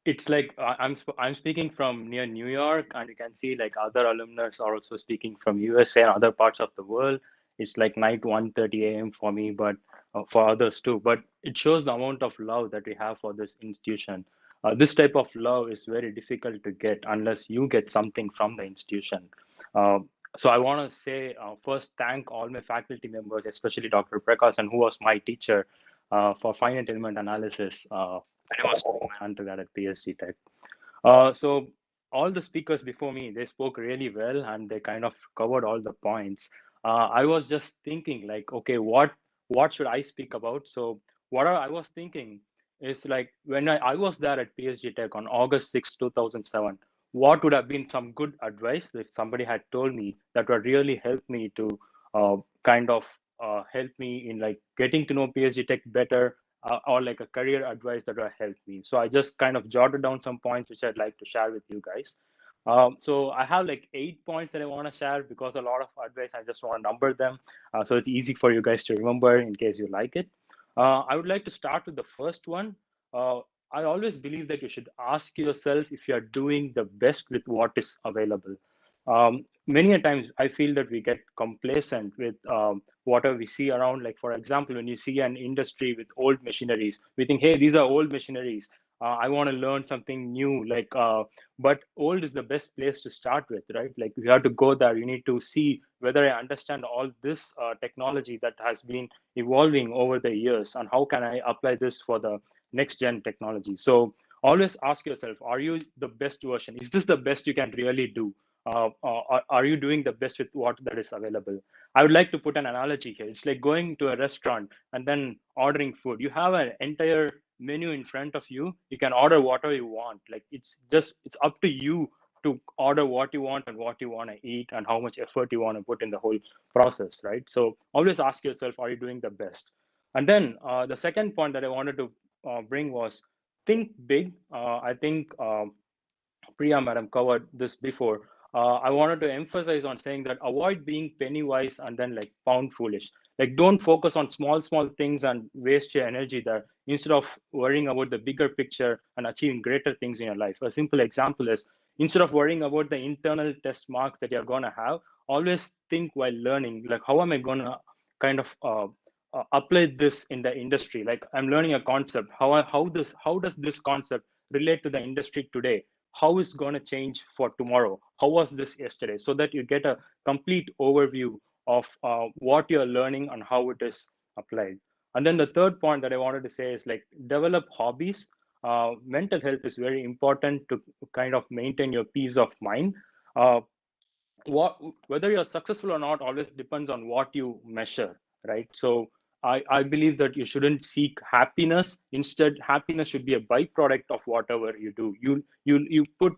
it's like I'm speaking from near New York, and you can see like other alumnus are also speaking from USA and other parts of the world. It's like night 1:30 a.m. for me, but for others too. But it shows the amount of love that we have for this institution. This type of love is very difficult to get unless you get something from the institution. Uh, so I want to say first thank all my faculty members, especially Dr. Prakash, and who was my teacher for finite element analysis. I was doing my undergrad at PSG Tech. So all the speakers before me, they spoke really well and they kind of covered all the points. I was just thinking like, okay, what should I speak about? So what I was thinking is like when I was there at PSG Tech on August 6, 2007, what would have been some good advice if somebody had told me that would really help me to kind of help me in like getting to know PSG Tech better, or like a career advice that will help me. So I just kind of jotted down some points which I'd like to share with you guys. So I have like 8 points that I want to share because a lot of advice, I just want to number them. So it's easy for you guys to remember in case you like it. I would like to start with the first one. I always believe that you should ask yourself if you are doing the best with what is available. Many a times I feel that we get complacent with whatever we see around. Like for example, when you see an industry with old machineries, we think, hey, these are old machineries. I want to learn something new. But old is the best place to start with, right? Like you have to go there. You need to see whether I understand all this technology that has been evolving over the years, and how can I apply this for the next gen technology. So always ask yourself, are you the best version? Is this the best you can really do? Are you doing the best with what that is available? I would like to put an analogy here. It's like going to a restaurant and then ordering food. You have an entire menu in front of you. You can order whatever you want. Like it's up to you to order what you want and what you want to eat and how much effort you want to put in the whole process, right? So always ask yourself, are you doing the best? And then the second point that I wanted to bring was think big. I think Priya madam covered this before. I wanted to emphasize on saying that avoid being penny wise and then like pound foolish. Like don't focus on small things and waste your energy there instead of worrying about the bigger picture and achieving greater things in your life. A simple example is instead of worrying about the internal test marks that you're gonna have, always think while learning, like how am I gonna kind of apply this in the industry? Like I'm learning a concept. How does this concept relate to the industry today? How is going to change for tomorrow? How was this yesterday? So that you get a complete overview of what you're learning and how it is applied. And then the third point that I wanted to say is like develop hobbies. Mental health is very important to kind of maintain your peace of mind. Uh, whether you're successful or not always depends on what you measure, right? So I believe that you shouldn't seek happiness. Instead, happiness should be a byproduct of whatever you do. You put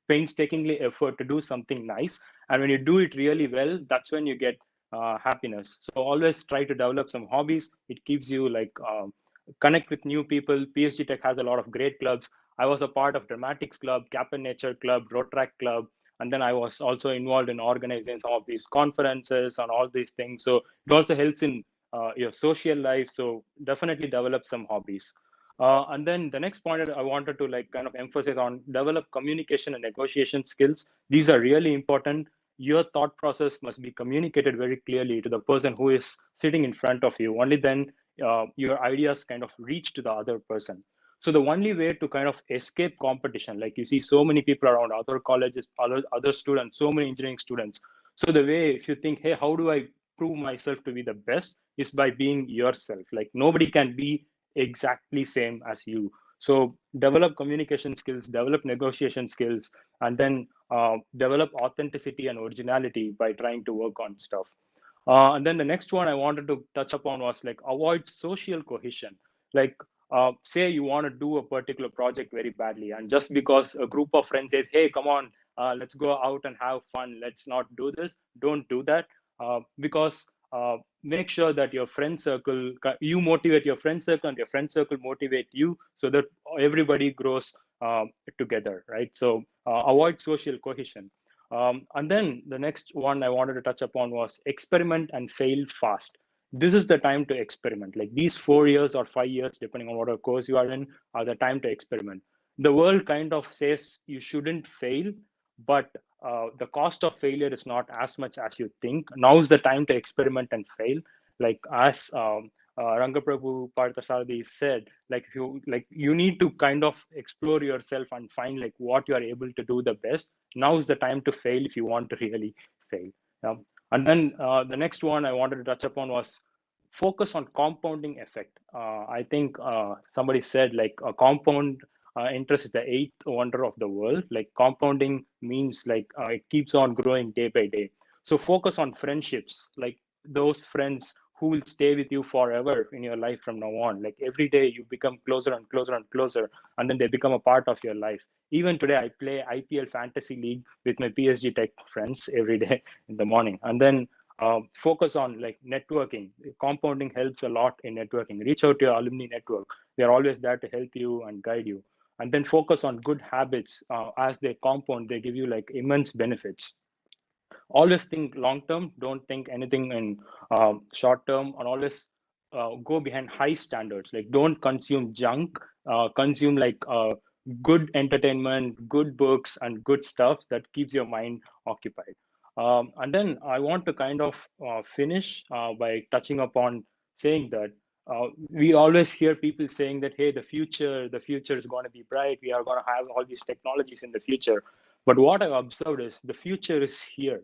painstakingly effort to do something nice, and when you do it really well, that's when you get happiness. So always try to develop some hobbies. It keeps you like connect with new people. PSG Tech has a lot of great clubs. I was a part of Dramatics Club, Cap and Nature Club, Rotrack Club, and then I was also involved in organizing some of these conferences and all these things. So it also helps in your social life. So definitely develop some hobbies. And then the next point I wanted to like kind of emphasize on develop communication and negotiation skills. These are really important. your thought process must be communicated very clearly to the person who is sitting in front of you. Only then your ideas kind of reach to the other person. So the only way to kind of escape competition, like you see so many people around, other colleges, other students, so many engineering students. So the way, if you think, hey, how do I prove myself to be the best, is by being yourself. Like nobody can be exactly same as you. So develop communication skills, develop negotiation skills, and then develop authenticity and originality by trying to work on stuff. And then the next one I wanted to touch upon was like avoid social cohesion. Like say you want to do a particular project very badly, and just because a group of friends says, hey, come on, let's go out and have fun, let's not do this, don't do that. Because make sure that your friend circle, you motivate your friend circle and your friend circle motivate you, so that everybody grows together, right? So avoid social cohesion. And then the next one I wanted to touch upon was experiment and fail fast. This is the time to experiment. Like these 4 years or 5 years, depending on what course you are in, are the time to experiment. The world kind of says you shouldn't fail, but the cost of failure is not as much as you think. Now is the time to experiment and fail. Like as Rangaprabhu Parthasarathi said, like you need to kind of explore yourself and find like what you are able to do the best. Now is the time to fail if you want to really fail. And then the next one I wanted to touch upon was focus on compounding effect. I think somebody said like a compound interest is the eighth wonder of the world. Like compounding means like it keeps on growing day by day. So focus on friendships, like those friends who will stay with you forever in your life from now on. Like every day you become closer and closer and closer, and then they become a part of your life. Even today, I play IPL Fantasy League with my PSG Tech friends every day in the morning. And then focus on like networking. Compounding helps a lot in networking. Reach out to your alumni network. They're always there to help you and guide you. And then focus on good habits. As they compound, they give you like immense benefits. Always think long term, don't think anything in short term, and always go behind high standards. Like don't consume junk, consume like good entertainment, good books, and good stuff that keeps your mind occupied. And then I want to kind of finish by touching upon saying that we always hear people saying that, hey, the future is going to be bright, we are going to have all these technologies in the future. But what I've observed is the future is here.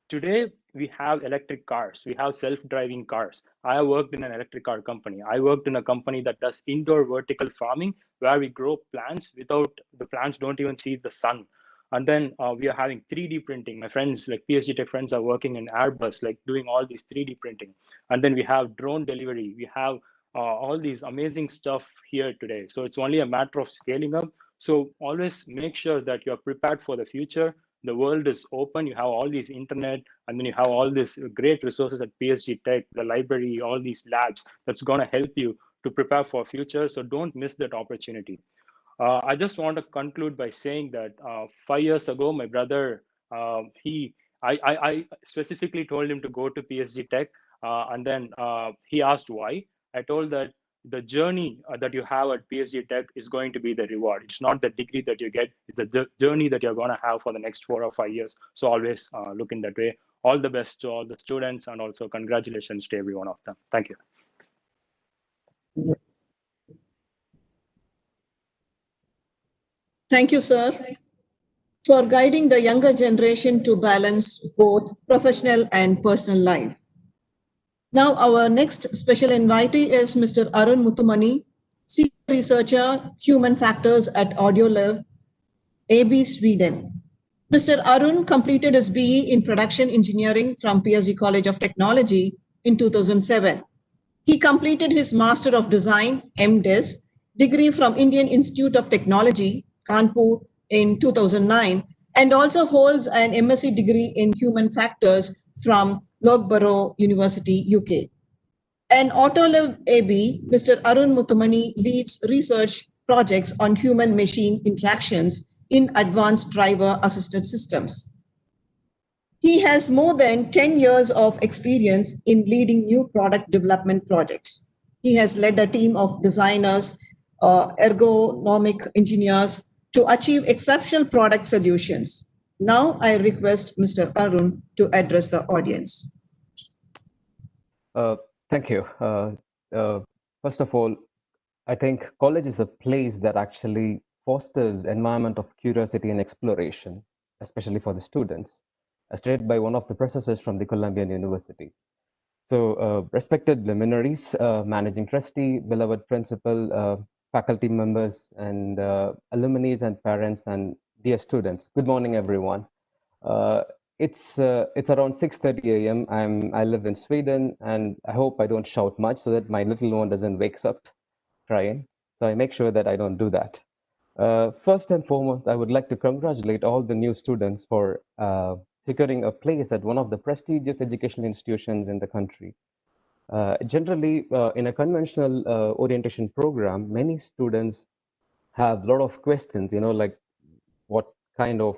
Today, we have electric cars, we have self-driving cars. I worked in an electric car company. I worked in a company that does indoor vertical farming, where we grow plants without, the plants don't even see the sun. And then we are having 3D printing. My friends, like PSG Tech friends, are working in Airbus, like doing all these 3D printing. And then we have drone delivery. We have all these amazing stuff here today. So it's only a matter of scaling up. So always make sure that you're prepared for the future. The world is open. You have all these internet, and then you have all these great resources at PSG Tech, the library, all these labs that's going to help you to prepare for future. So don't miss that opportunity. I just want to conclude by saying that 5 years ago, my brother, I specifically told him to go to PSG Tech, and then he asked why. I told that the journey that you have at PSG Tech is going to be the reward. It's not the degree that you get, it's the journey that you're going to have for the next 4 or 5 years. So always look in that way. All the best to all the students, and also congratulations to every one of them. Thank you. Thank you, sir, for guiding the younger generation to balance both professional and personal life. Now, our next special invitee is Mr. Arun Muthumani, Senior Researcher, Human Factors at AudioLive, AB Sweden. Mr. Arun completed his BE in Production Engineering from PSG College of Technology in 2007. He completed his Master of Design, MDes, degree from Indian Institute of Technology, Kanpur in 2009, and also holds an MSc degree in Human Factors from Loughborough University, UK. An AutoLive AB, Mr. Arun Muthumani leads research projects on human-machine interactions in advanced driver-assisted systems. He has more than 10 years of experience in leading new product development projects. He has led a team of designers, ergonomic engineers to achieve exceptional product solutions. Now I request Mr. Arun to address the audience. Thank you. First of all, I think college is a place that actually fosters environment of curiosity and exploration, especially for the students, as stated by one of the professors from the Columbian University. So, respected luminaries, managing trustee, beloved principal, faculty members, and alumni and parents and dear students. Good morning, everyone. Uh, it's around 6:30 a.m. I live in Sweden, and I hope I don't shout much so that my little one doesn't wakes up crying. So I make sure that I don't do that. First and foremost, I would like to congratulate all the new students for securing a place at one of the prestigious educational institutions in the country. Generally, in a conventional orientation program, many students have a lot of questions, like what kind of,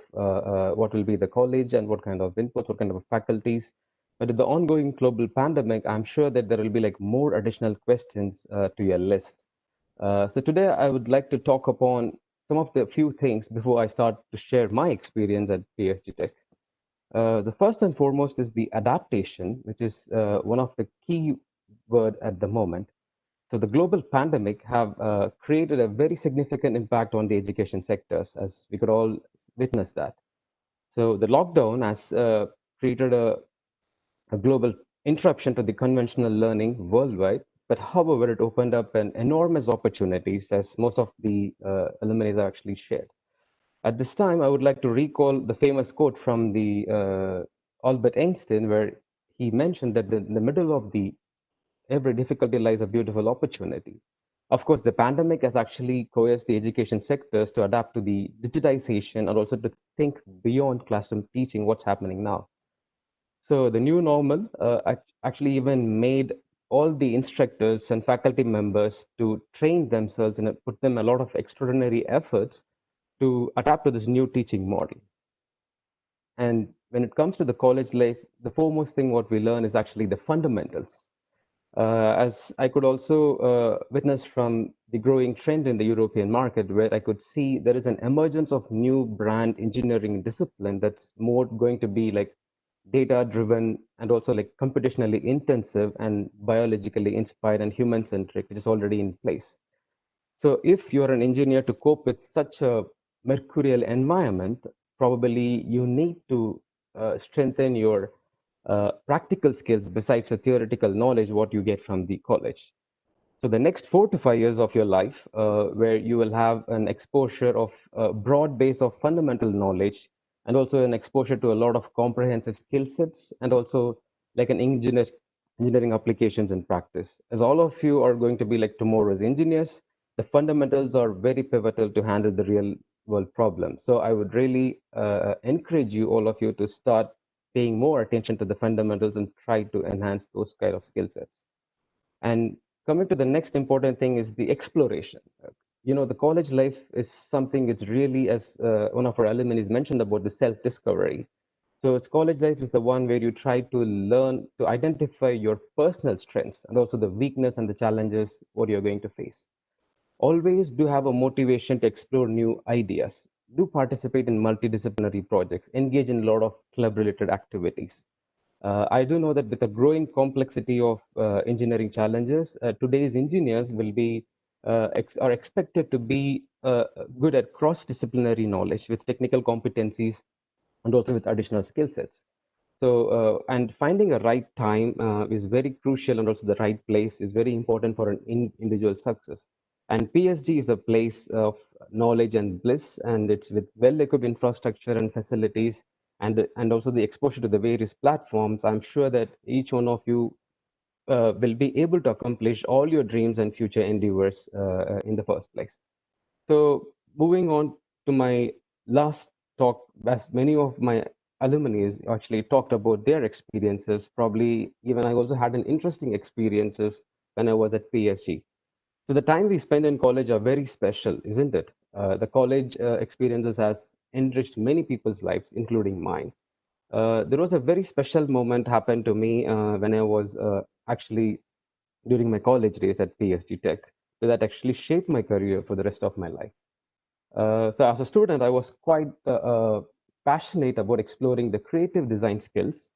what will be the college and what kind of input, what kind of faculties. But with the ongoing global pandemic, I'm sure that there will be like more additional questions to your list. So today I would like to talk upon some of the few things before I start to share my experience at PSG Tech. The first and foremost is the adaptation, which is one of the key word at the moment. So the global pandemic have created a very significant impact on the education sectors, as we could all witness that. So the lockdown has created a global interruption to the conventional learning worldwide. But however, it opened up an enormous opportunities, as most of the alumni are actually shared. At this time, I would like to recall the famous quote from the Albert Einstein, where he mentioned that in the middle of the every difficulty lies a beautiful opportunity. Of course, the pandemic has actually coerced the education sectors to adapt to the digitization and also to think beyond classroom teaching what's happening now. So the new normal actually even made all the instructors and faculty members to train themselves and put them a lot of extraordinary efforts to adapt to this new teaching model. And when it comes to the college life, the foremost thing what we learn is actually the fundamentals. As I could also witness from the growing trend in the European market, where I could see there is an emergence of new brand engineering discipline that's more going to be like data driven and also like computationally intensive and biologically inspired and human centric, which is already in place. So if you're an engineer to cope with such a mercurial environment, probably you need to strengthen your practical skills besides the theoretical knowledge what you get from the college. So the next 4 to 5 years of your life, where you will have an exposure of a broad base of fundamental knowledge and also an exposure to a lot of comprehensive skill sets and also like an engineering applications in practice. As all of you are going to be like tomorrow's engineers, the fundamentals are very pivotal to handle the real world problems. So I would really encourage you, all of you, to start paying more attention to the fundamentals and try to enhance those kind of skill sets. And coming to the next important thing is the exploration. The college life is something, it's really, as one of our alumni has mentioned about the self-discovery. So it's college life is the one where you try to learn to identify your personal strengths and also the weakness and the challenges what you're going to face. Always do have a motivation to explore new ideas. Do participate in multidisciplinary projects, engage in a lot of club-related activities. I do know that with the growing complexity of engineering challenges, today's engineers will be are expected to be good at cross-disciplinary knowledge with technical competencies and also with additional skill sets. So, and finding a right time is very crucial, and also the right place is very important for an individual success. And PSG is a place of knowledge and bliss, and it's with well-equipped infrastructure and facilities, and also the exposure to the various platforms. I'm sure that each one of you will be able to accomplish all your dreams and future endeavors in the first place. So moving on to my last talk, as many of my alumni actually talked about their experiences, probably even I also had an interesting experiences when I was at PSG. So the time we spend in college are very special, isn't it? The college experiences has enriched many people's lives, including mine. There was a very special moment happened to me when I was actually during my college days at PSG Tech, that actually shaped my career for the rest of my life. So as a student, I was quite passionate about exploring the creative design skills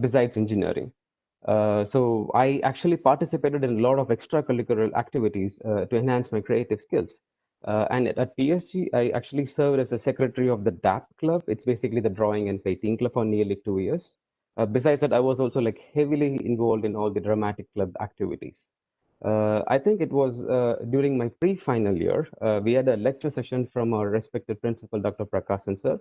besides engineering. So I actually participated in a lot of extracurricular activities to enhance my creative skills. And at PSG, I actually served as a secretary of the DAP club. It's basically the drawing and painting club for nearly 2 years. Besides that, I was also like heavily involved in all the dramatic club activities. I think it was during my pre-final year, we had a lecture session from our respected principal, Dr. Prakasan sir.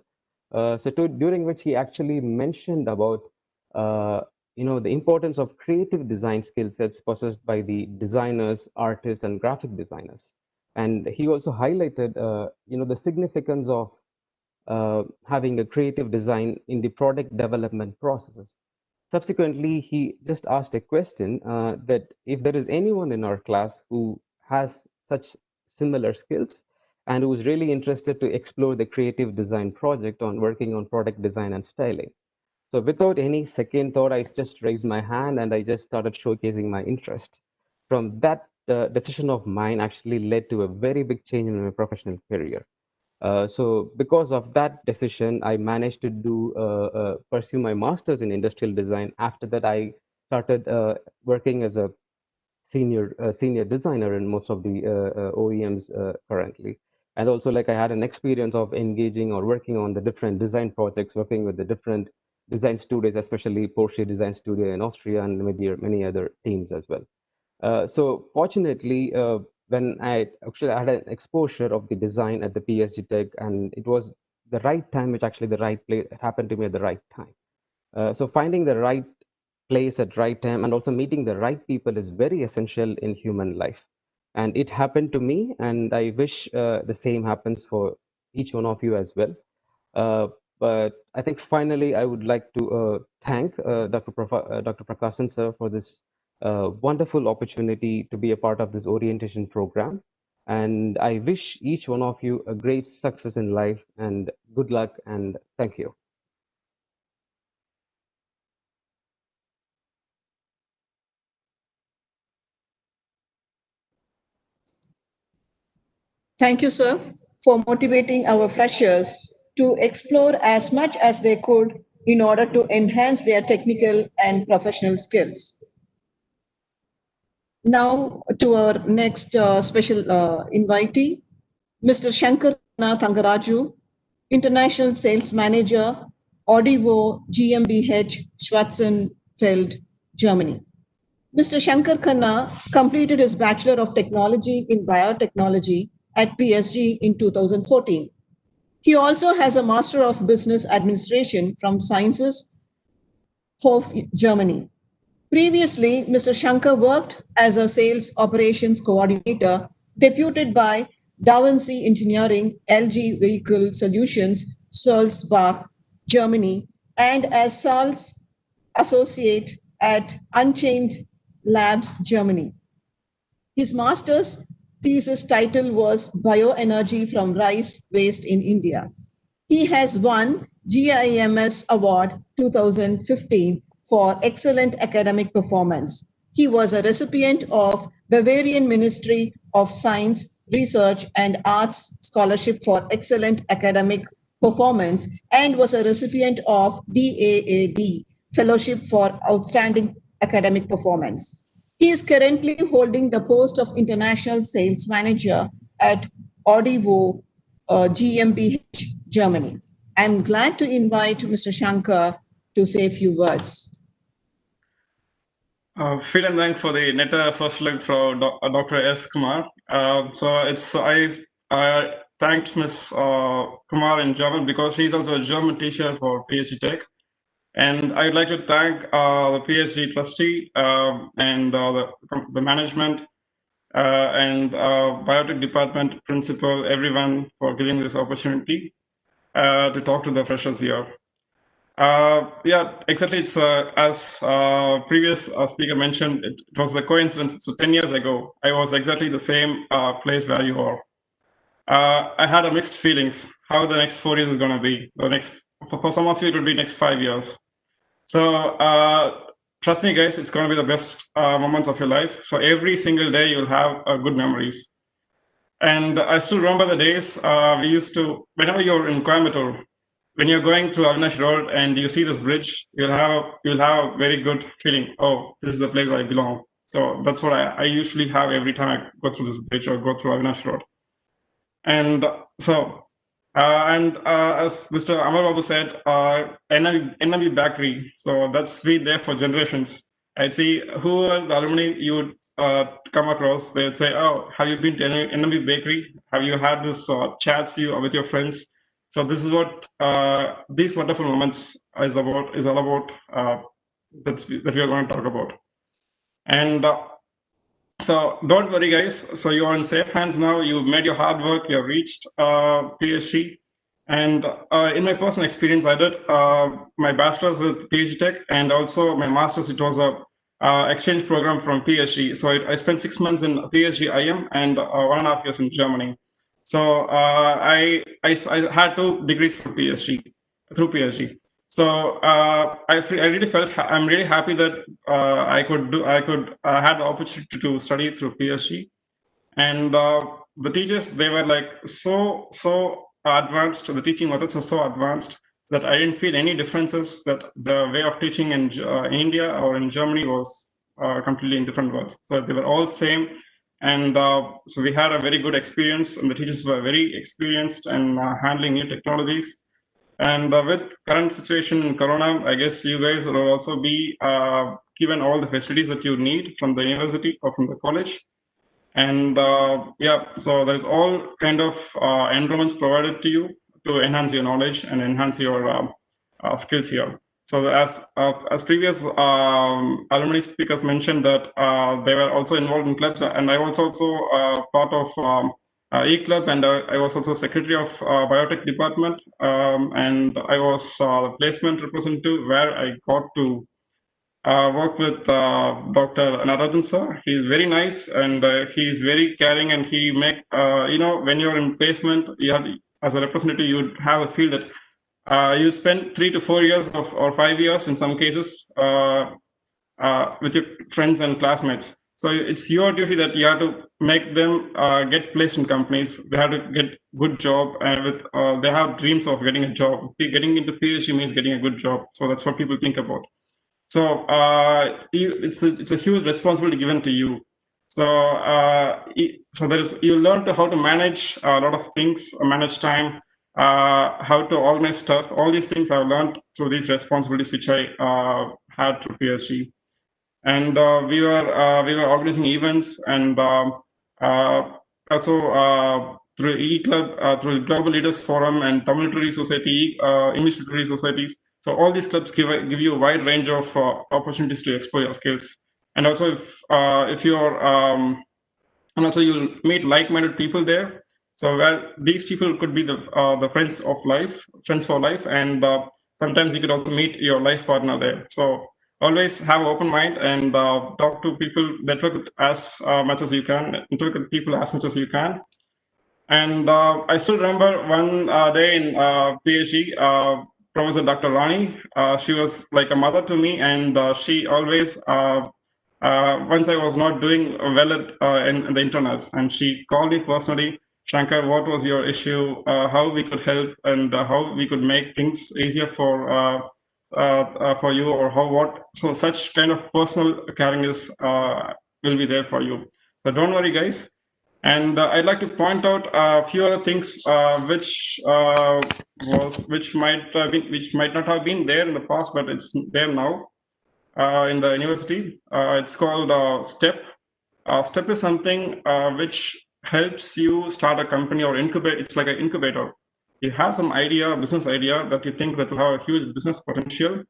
During which he actually mentioned about the importance of creative design skill sets possessed by the designers, artists, and graphic designers. And he also highlighted the significance of having a creative design in the product development processes. Subsequently, he just asked a question that if there is anyone in our class who has such similar skills and who is really interested to explore the creative design project on working on product design and styling. So without any second thought, I just raised my hand and I just started showcasing my interest. From that decision of mine actually led to a very big change in my professional career. So because of that decision, I managed to pursue my master's in industrial design. After that, I started working as a senior designer in most of the OEMs currently. And also, like I had an experience of engaging or working on the different design projects, working with the different design studios, especially Porsche Design Studio in Austria, and maybe many other teams as well. So fortunately, when I actually had an exposure of the design at the PSG Tech, and it was the right time, which actually the right place, it happened to me at the right time. So finding the right place at right time and also meeting the right people is very essential in human life. And it happened to me, and I wish the same happens for each one of you as well. But I think finally, I would like to thank Dr. Prakasan sir for this wonderful opportunity to be a part of this orientation program. And I wish each one of you a great success in life and good luck, and thank you. Thank you, sir, for motivating our freshers to explore as much as they could in order to enhance their technical and professional skills. Now to our next special invitee, Mr. Shankar Thangaraju, International Sales Manager, Audivo GmbH, Schwarzenfeld, Germany. Mr. Shankar Khanna completed his Bachelor of Technology in Biotechnology at PSG in 2014. He also has a Master of Business Administration from Sciences Hof, Germany. Previously, Mr. Shankar worked as a sales operations coordinator deputed by Da Vinci Engineering, LG Vehicle Solutions, Sulzbach, Germany, and as sales associate at Unchained Labs, Germany. His master's thesis title was Bioenergy from Rice Waste in India. He has won GIMS Award 2015 for excellent academic performance. He was a recipient of Bavarian Ministry of Science, Research and Arts Scholarship for excellent academic performance and was a recipient of DAAD Fellowship for outstanding academic performance. He is currently holding the post of International Sales Manager at Audivo GmbH, Germany. I'm glad to invite Mr. Shankar to say a few words. Vielen Dank für die nette Vorstellung, Frau Dr. S. Kumar. I thanked Ms. Kumar in German because she's also a German teacher for PSG Tech. And I'd like to thank the PSG trustee and the management and biotech department principal, everyone for giving this opportunity to talk to the freshers here. Yeah, exactly. It's as previous speaker mentioned, it was the coincidence. So 10 years ago, I was exactly the same place where you are. I had a mixed feelings how the next 4 years is going to be. The next for some of you, it will be next 5 years. So trust me, guys, it's going to be the best moments of your life. So every single day you'll have good memories. And I still remember the days we used to, whenever you're in Coimbatore, when you're going through Avinash Road and you see this bridge, you'll have a very good feeling. Oh, this is the place I belong. So that's what I usually have every time I go through this bridge or go through Avinash Road. And so, as Mr. Amar Babu said, NMB Bakery. So that's been there for generations. I'd see who are the alumni you would come across. They would say, "Oh, have you been to NMB Bakery? Have you had this chats with your friends?" So this is what these wonderful moments is all about. That we are going to talk about. And so don't worry, guys. So you're in safe hands now. You've made your hard work. You've reached PhD. And in my personal experience, I did my bachelor's with PhD Tech, and also my master's. It was a exchange program from PSG. So I spent 6 months in PSG IM and 1.5 years in Germany. So I had 2 degrees through PSG. So I really felt I'm really happy that I had the opportunity to study through PSG, and the teachers, they were like so advanced. The teaching methods are so advanced that I didn't feel any differences. That the way of teaching in India or in Germany was completely in different worlds. So they were all same, and so we had a very good experience, and the teachers were very experienced in handling new technologies. And with current situation in Corona, I guess you guys will also be given all the facilities that you need from the university or from the college. And yeah, so there's all kind of enrollments provided to you to enhance your knowledge and enhance your skills here. So as previous alumni speakers mentioned that they were also involved in clubs, and I was also part of E-Club, and I was also secretary of biotech department, and I was the placement representative where I got to work with Dr. Narajan sir. He's very nice, and he's very caring, and he make when you're in placement, you have, as a representative, you have a feel that you spend 3 to 4 years or 5 years in some cases with your friends and classmates. So it's your duty that you have to make them get placed in companies. They have to get good job, and they have dreams of getting a job. Getting into PhD means getting a good job. So that's what people think about. So it's a huge responsibility given to you. So you learn how to manage a lot of things, manage time, how to organize stuff. All these things I've learned through these responsibilities which I had through PhD. And we were organizing events, and also through E-Club, through Global Leaders Forum and Tamil Literary Society, English Literary Societies. So all these clubs give you a wide range of opportunities to explore your skills. And also if you're and also you'll meet like-minded people there. So these people could be the friends of life, friends for life, and sometimes you could also meet your life partner there. So always have an open mind and talk to people, network with as much as you can, network with people as much as you can. And I still remember one day in PhD, Professor Dr. Rani, she was like a mother to me, and she always, once I was not doing well in the internals, and she called me personally, Shankar, what was your issue, how we could help, and how we could make things easier for you, or what. So such kind of personal caring will be there for you. So don't worry, guys. And I'd like to point out a few other things which might not have been there in the past, but it's there now in the university. It's called STEP. STEP is something which helps you start a company or incubate. It's like an incubator. You have some idea, business idea that you think that will have a huge business potential.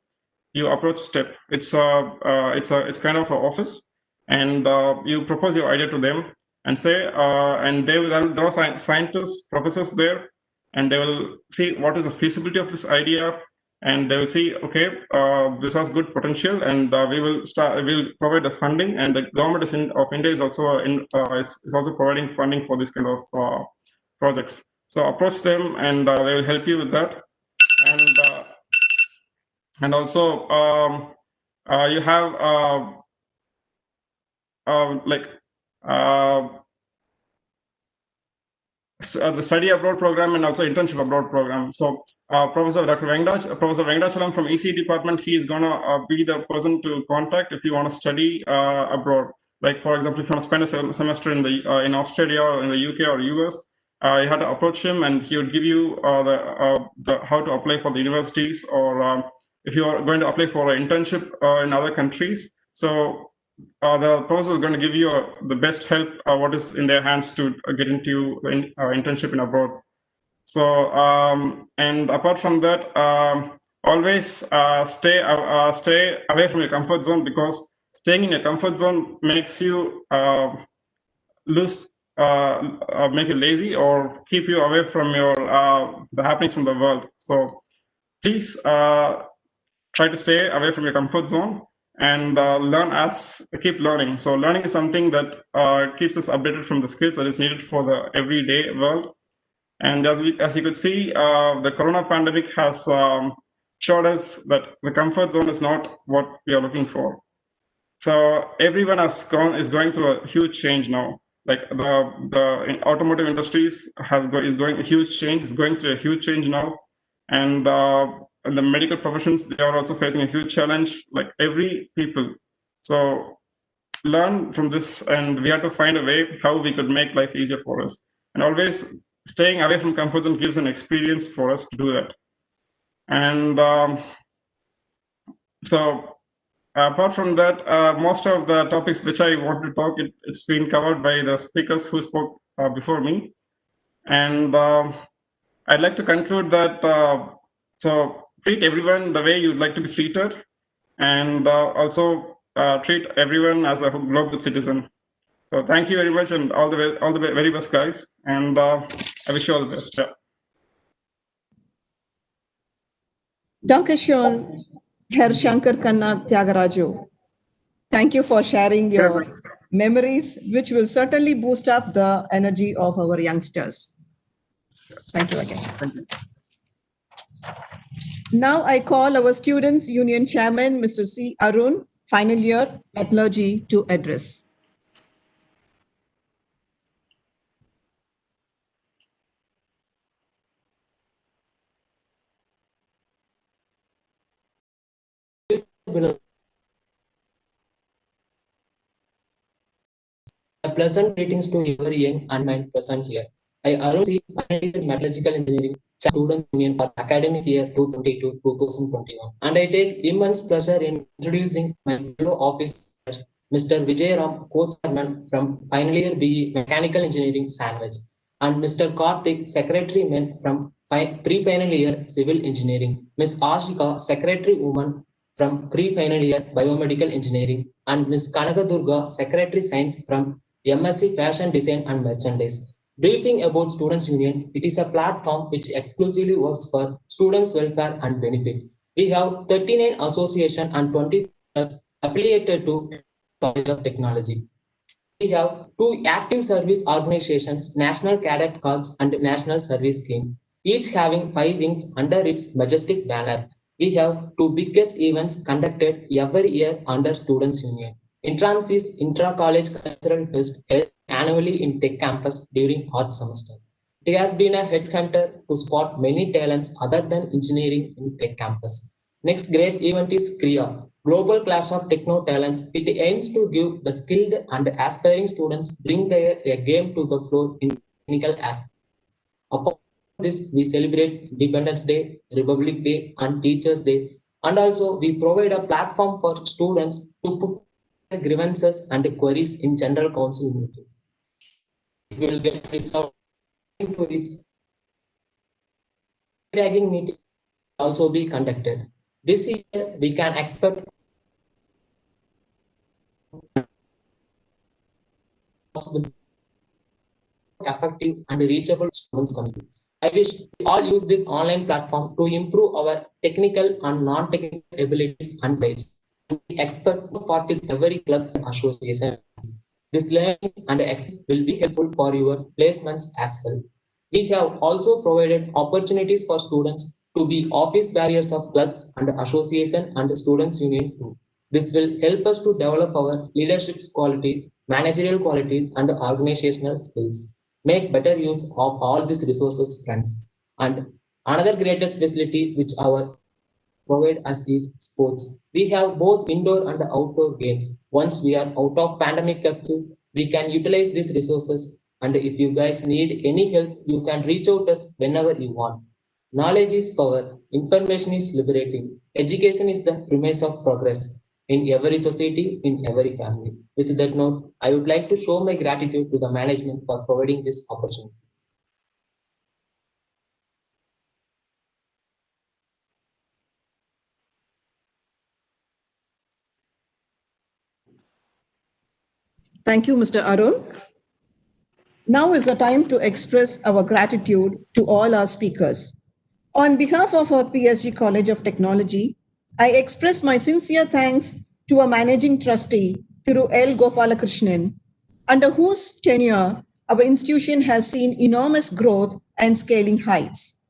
You approach STEP. It's kind of an office, and you propose your idea to them and say, and there are scientists, professors there, and they will see what is the feasibility of this idea, and they will see, okay, this has good potential, and we'll provide the funding, and the government of India is also is also providing funding for this kind of projects. So approach them, and they will help you with that, and also you have the study abroad program and also internship abroad program. So Professor Venkatachalam from EC department, he is going to be the person to contact if you want to study abroad. Like, for example, if you want to spend a semester in Australia or in the UK or US, you have to approach him and he would give you the how to apply for the universities, or if you are going to apply for an internship in other countries. So the professor is going to give you the best help what is in their hands to get into internship in abroad. So and apart from that, always stay away from your comfort zone, because staying in your comfort zone makes you make you lazy or keep you away from your the happenings from the world. So please try to stay away from your comfort zone and keep learning. So learning is something that keeps us updated from the skills that is needed for the everyday world. And as you could see, the corona pandemic has showed us that the comfort zone is not what we are looking for. So everyone is going through a huge change now. Like the automotive industries is going a huge change. Is going through a huge change now, and the medical professions, they are also facing a huge challenge. Like every people, so learn from this, and we have to find a way how we could make life easier for us. And always staying away from comfort zone gives an experience for us to do that. And so apart from that, most of the topics which I want to talk, it's been covered by the speakers who spoke before me. And I'd like to conclude that, so treat everyone the way you'd like to be treated, and also treat everyone as a global citizen. So thank you very much, and all the very best, guys. And I wish you all the best. Yeah. Dankeschön, Herr Shankar Kanna Tyagarajo. Thank you for sharing your memories, which will certainly boost up the energy of our youngsters. Thank you again. Thank you. Now I call our Students' Union Chairman, Mr. C. Arun, final year metallurgy, to address. Pleasant greetings to every young and mind present here. I Arun C. Metallurgical Engineering Student Union for academic year 2022-2021, and I take immense pleasure in introducing my fellow officers, Mr. Vijayaram, co-chairman from final year BE Mechanical Engineering Sandwich, and Mr. Karthik, secretary men from pre-final year Civil Engineering, Ms. Ashika, secretary woman from pre-final year Biomedical Engineering, and Ms. Kanakadurga, secretary science from MSc Fashion Design and Merchandise. Briefing about Students' Union, it is a platform which exclusively works for students' welfare and benefit. We have 39 associations and 20 clubs affiliated to College of Technology. We have 2 active service organizations, National Cadet Corps and National Service Schemes, each having 5 wings under its majestic banner. We have 2 biggest events conducted every year under Students' Union. Intrans is Intra-College Cultural Fest held annually in Tech Campus during hot semester. It has been a headhunter to spot many talents other than engineering in Tech Campus. Next great event is KRIA, Global Clash of Techno Talents. It aims to give the skilled and aspiring students bring their game to the floor in technical aspects. Upon this, we celebrate Independence Day, Republic Day, and Teachers Day, and also we provide a platform for students to put grievances and queries in general council meeting. We will get resolved to its ragging meeting also be conducted. This year we can expect effective and reachable students community. I wish we all use this online platform to improve our technical and non-technical abilities and knowledge. We expect to parties every club and association. This learning and experience will be helpful for your placements as well. We have also provided opportunities for students to be office barriers of clubs and association and students union too. This will help us to develop our leadership quality, managerial quality, and organizational skills. make better use of all these resources, friends. And another greatest facility which our provide us is sports. We have both indoor and outdoor games. Once we are out of pandemic curfews, we can utilize these resources. And if you guys need any help, you can reach out us whenever you want. Knowledge is power. Information is liberating. Education is the premise of progress in every society, in every family. With that note, I would like to show my gratitude to the management for providing this opportunity. Thank you, Mr. Arun. Now is the time to express our gratitude to all our speakers. On behalf of our PSG College of Technology, I express my sincere thanks to our managing trustee, Thiru L. Gopalakrishnan, under whose tenure our institution has seen enormous growth and scaling heights.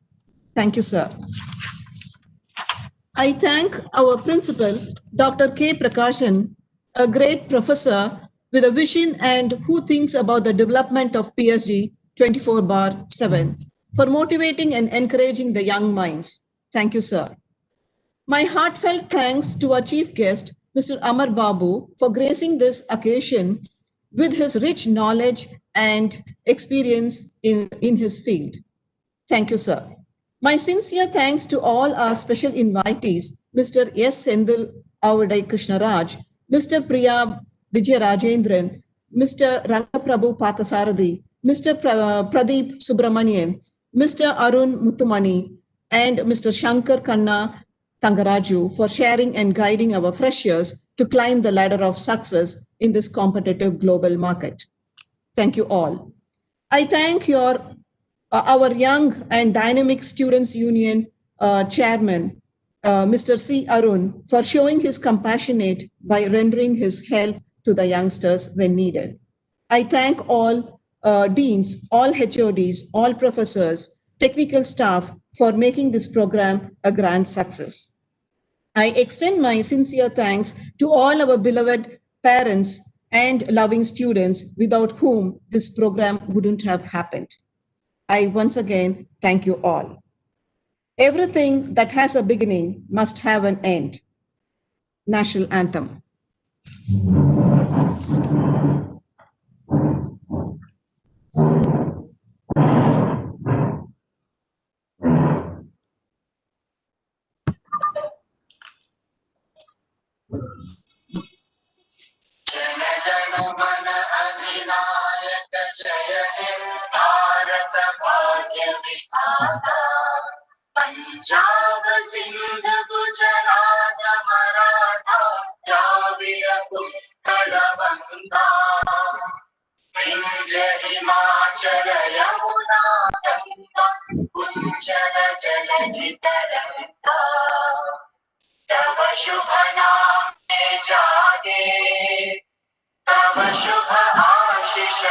Thank you, sir. I thank our principal, Dr. K. Prakashan, a great professor with a vision and who thinks about the development of PSG 24/7 for motivating and encouraging the young minds. Thank you, sir. My heartfelt thanks to our chief guest, Mr. Amar Babu, for gracing this occasion with his rich knowledge and experience in his field. Thank you, sir. My sincere thanks to all our special invitees, Mr. S. Sendil Avadai Krishnaraj, Mr. Priya Vijayarajendran, Mr. Rangaprabhu Pathasarathi, Mr. Pradeep Subramanian, Mr. Arun Muttumani, and Mr. Shankar Kanna Tangaraju for sharing and guiding our freshers to climb the ladder of success in this competitive global market. Thank you all. I thank our young and dynamic Students' Union chairman, Mr. C. Arun, for showing his compassionate by rendering his help to the youngsters when needed. I thank all deans, all HODs, all professors, technical staff for making this program a grand success. I extend my sincere thanks to all our beloved parents and loving students without whom this program wouldn't have happened. I once again thank you all. Everything that has a beginning must have an end. National Anthem. Punjab Sindh Gujarat Maratha Dravida Utkal बंगा विंध्य हिमाचल यमुना गंगा उज्जल जलधि तरंगा तव शुभ नाम में जागे तव शुभ आशीष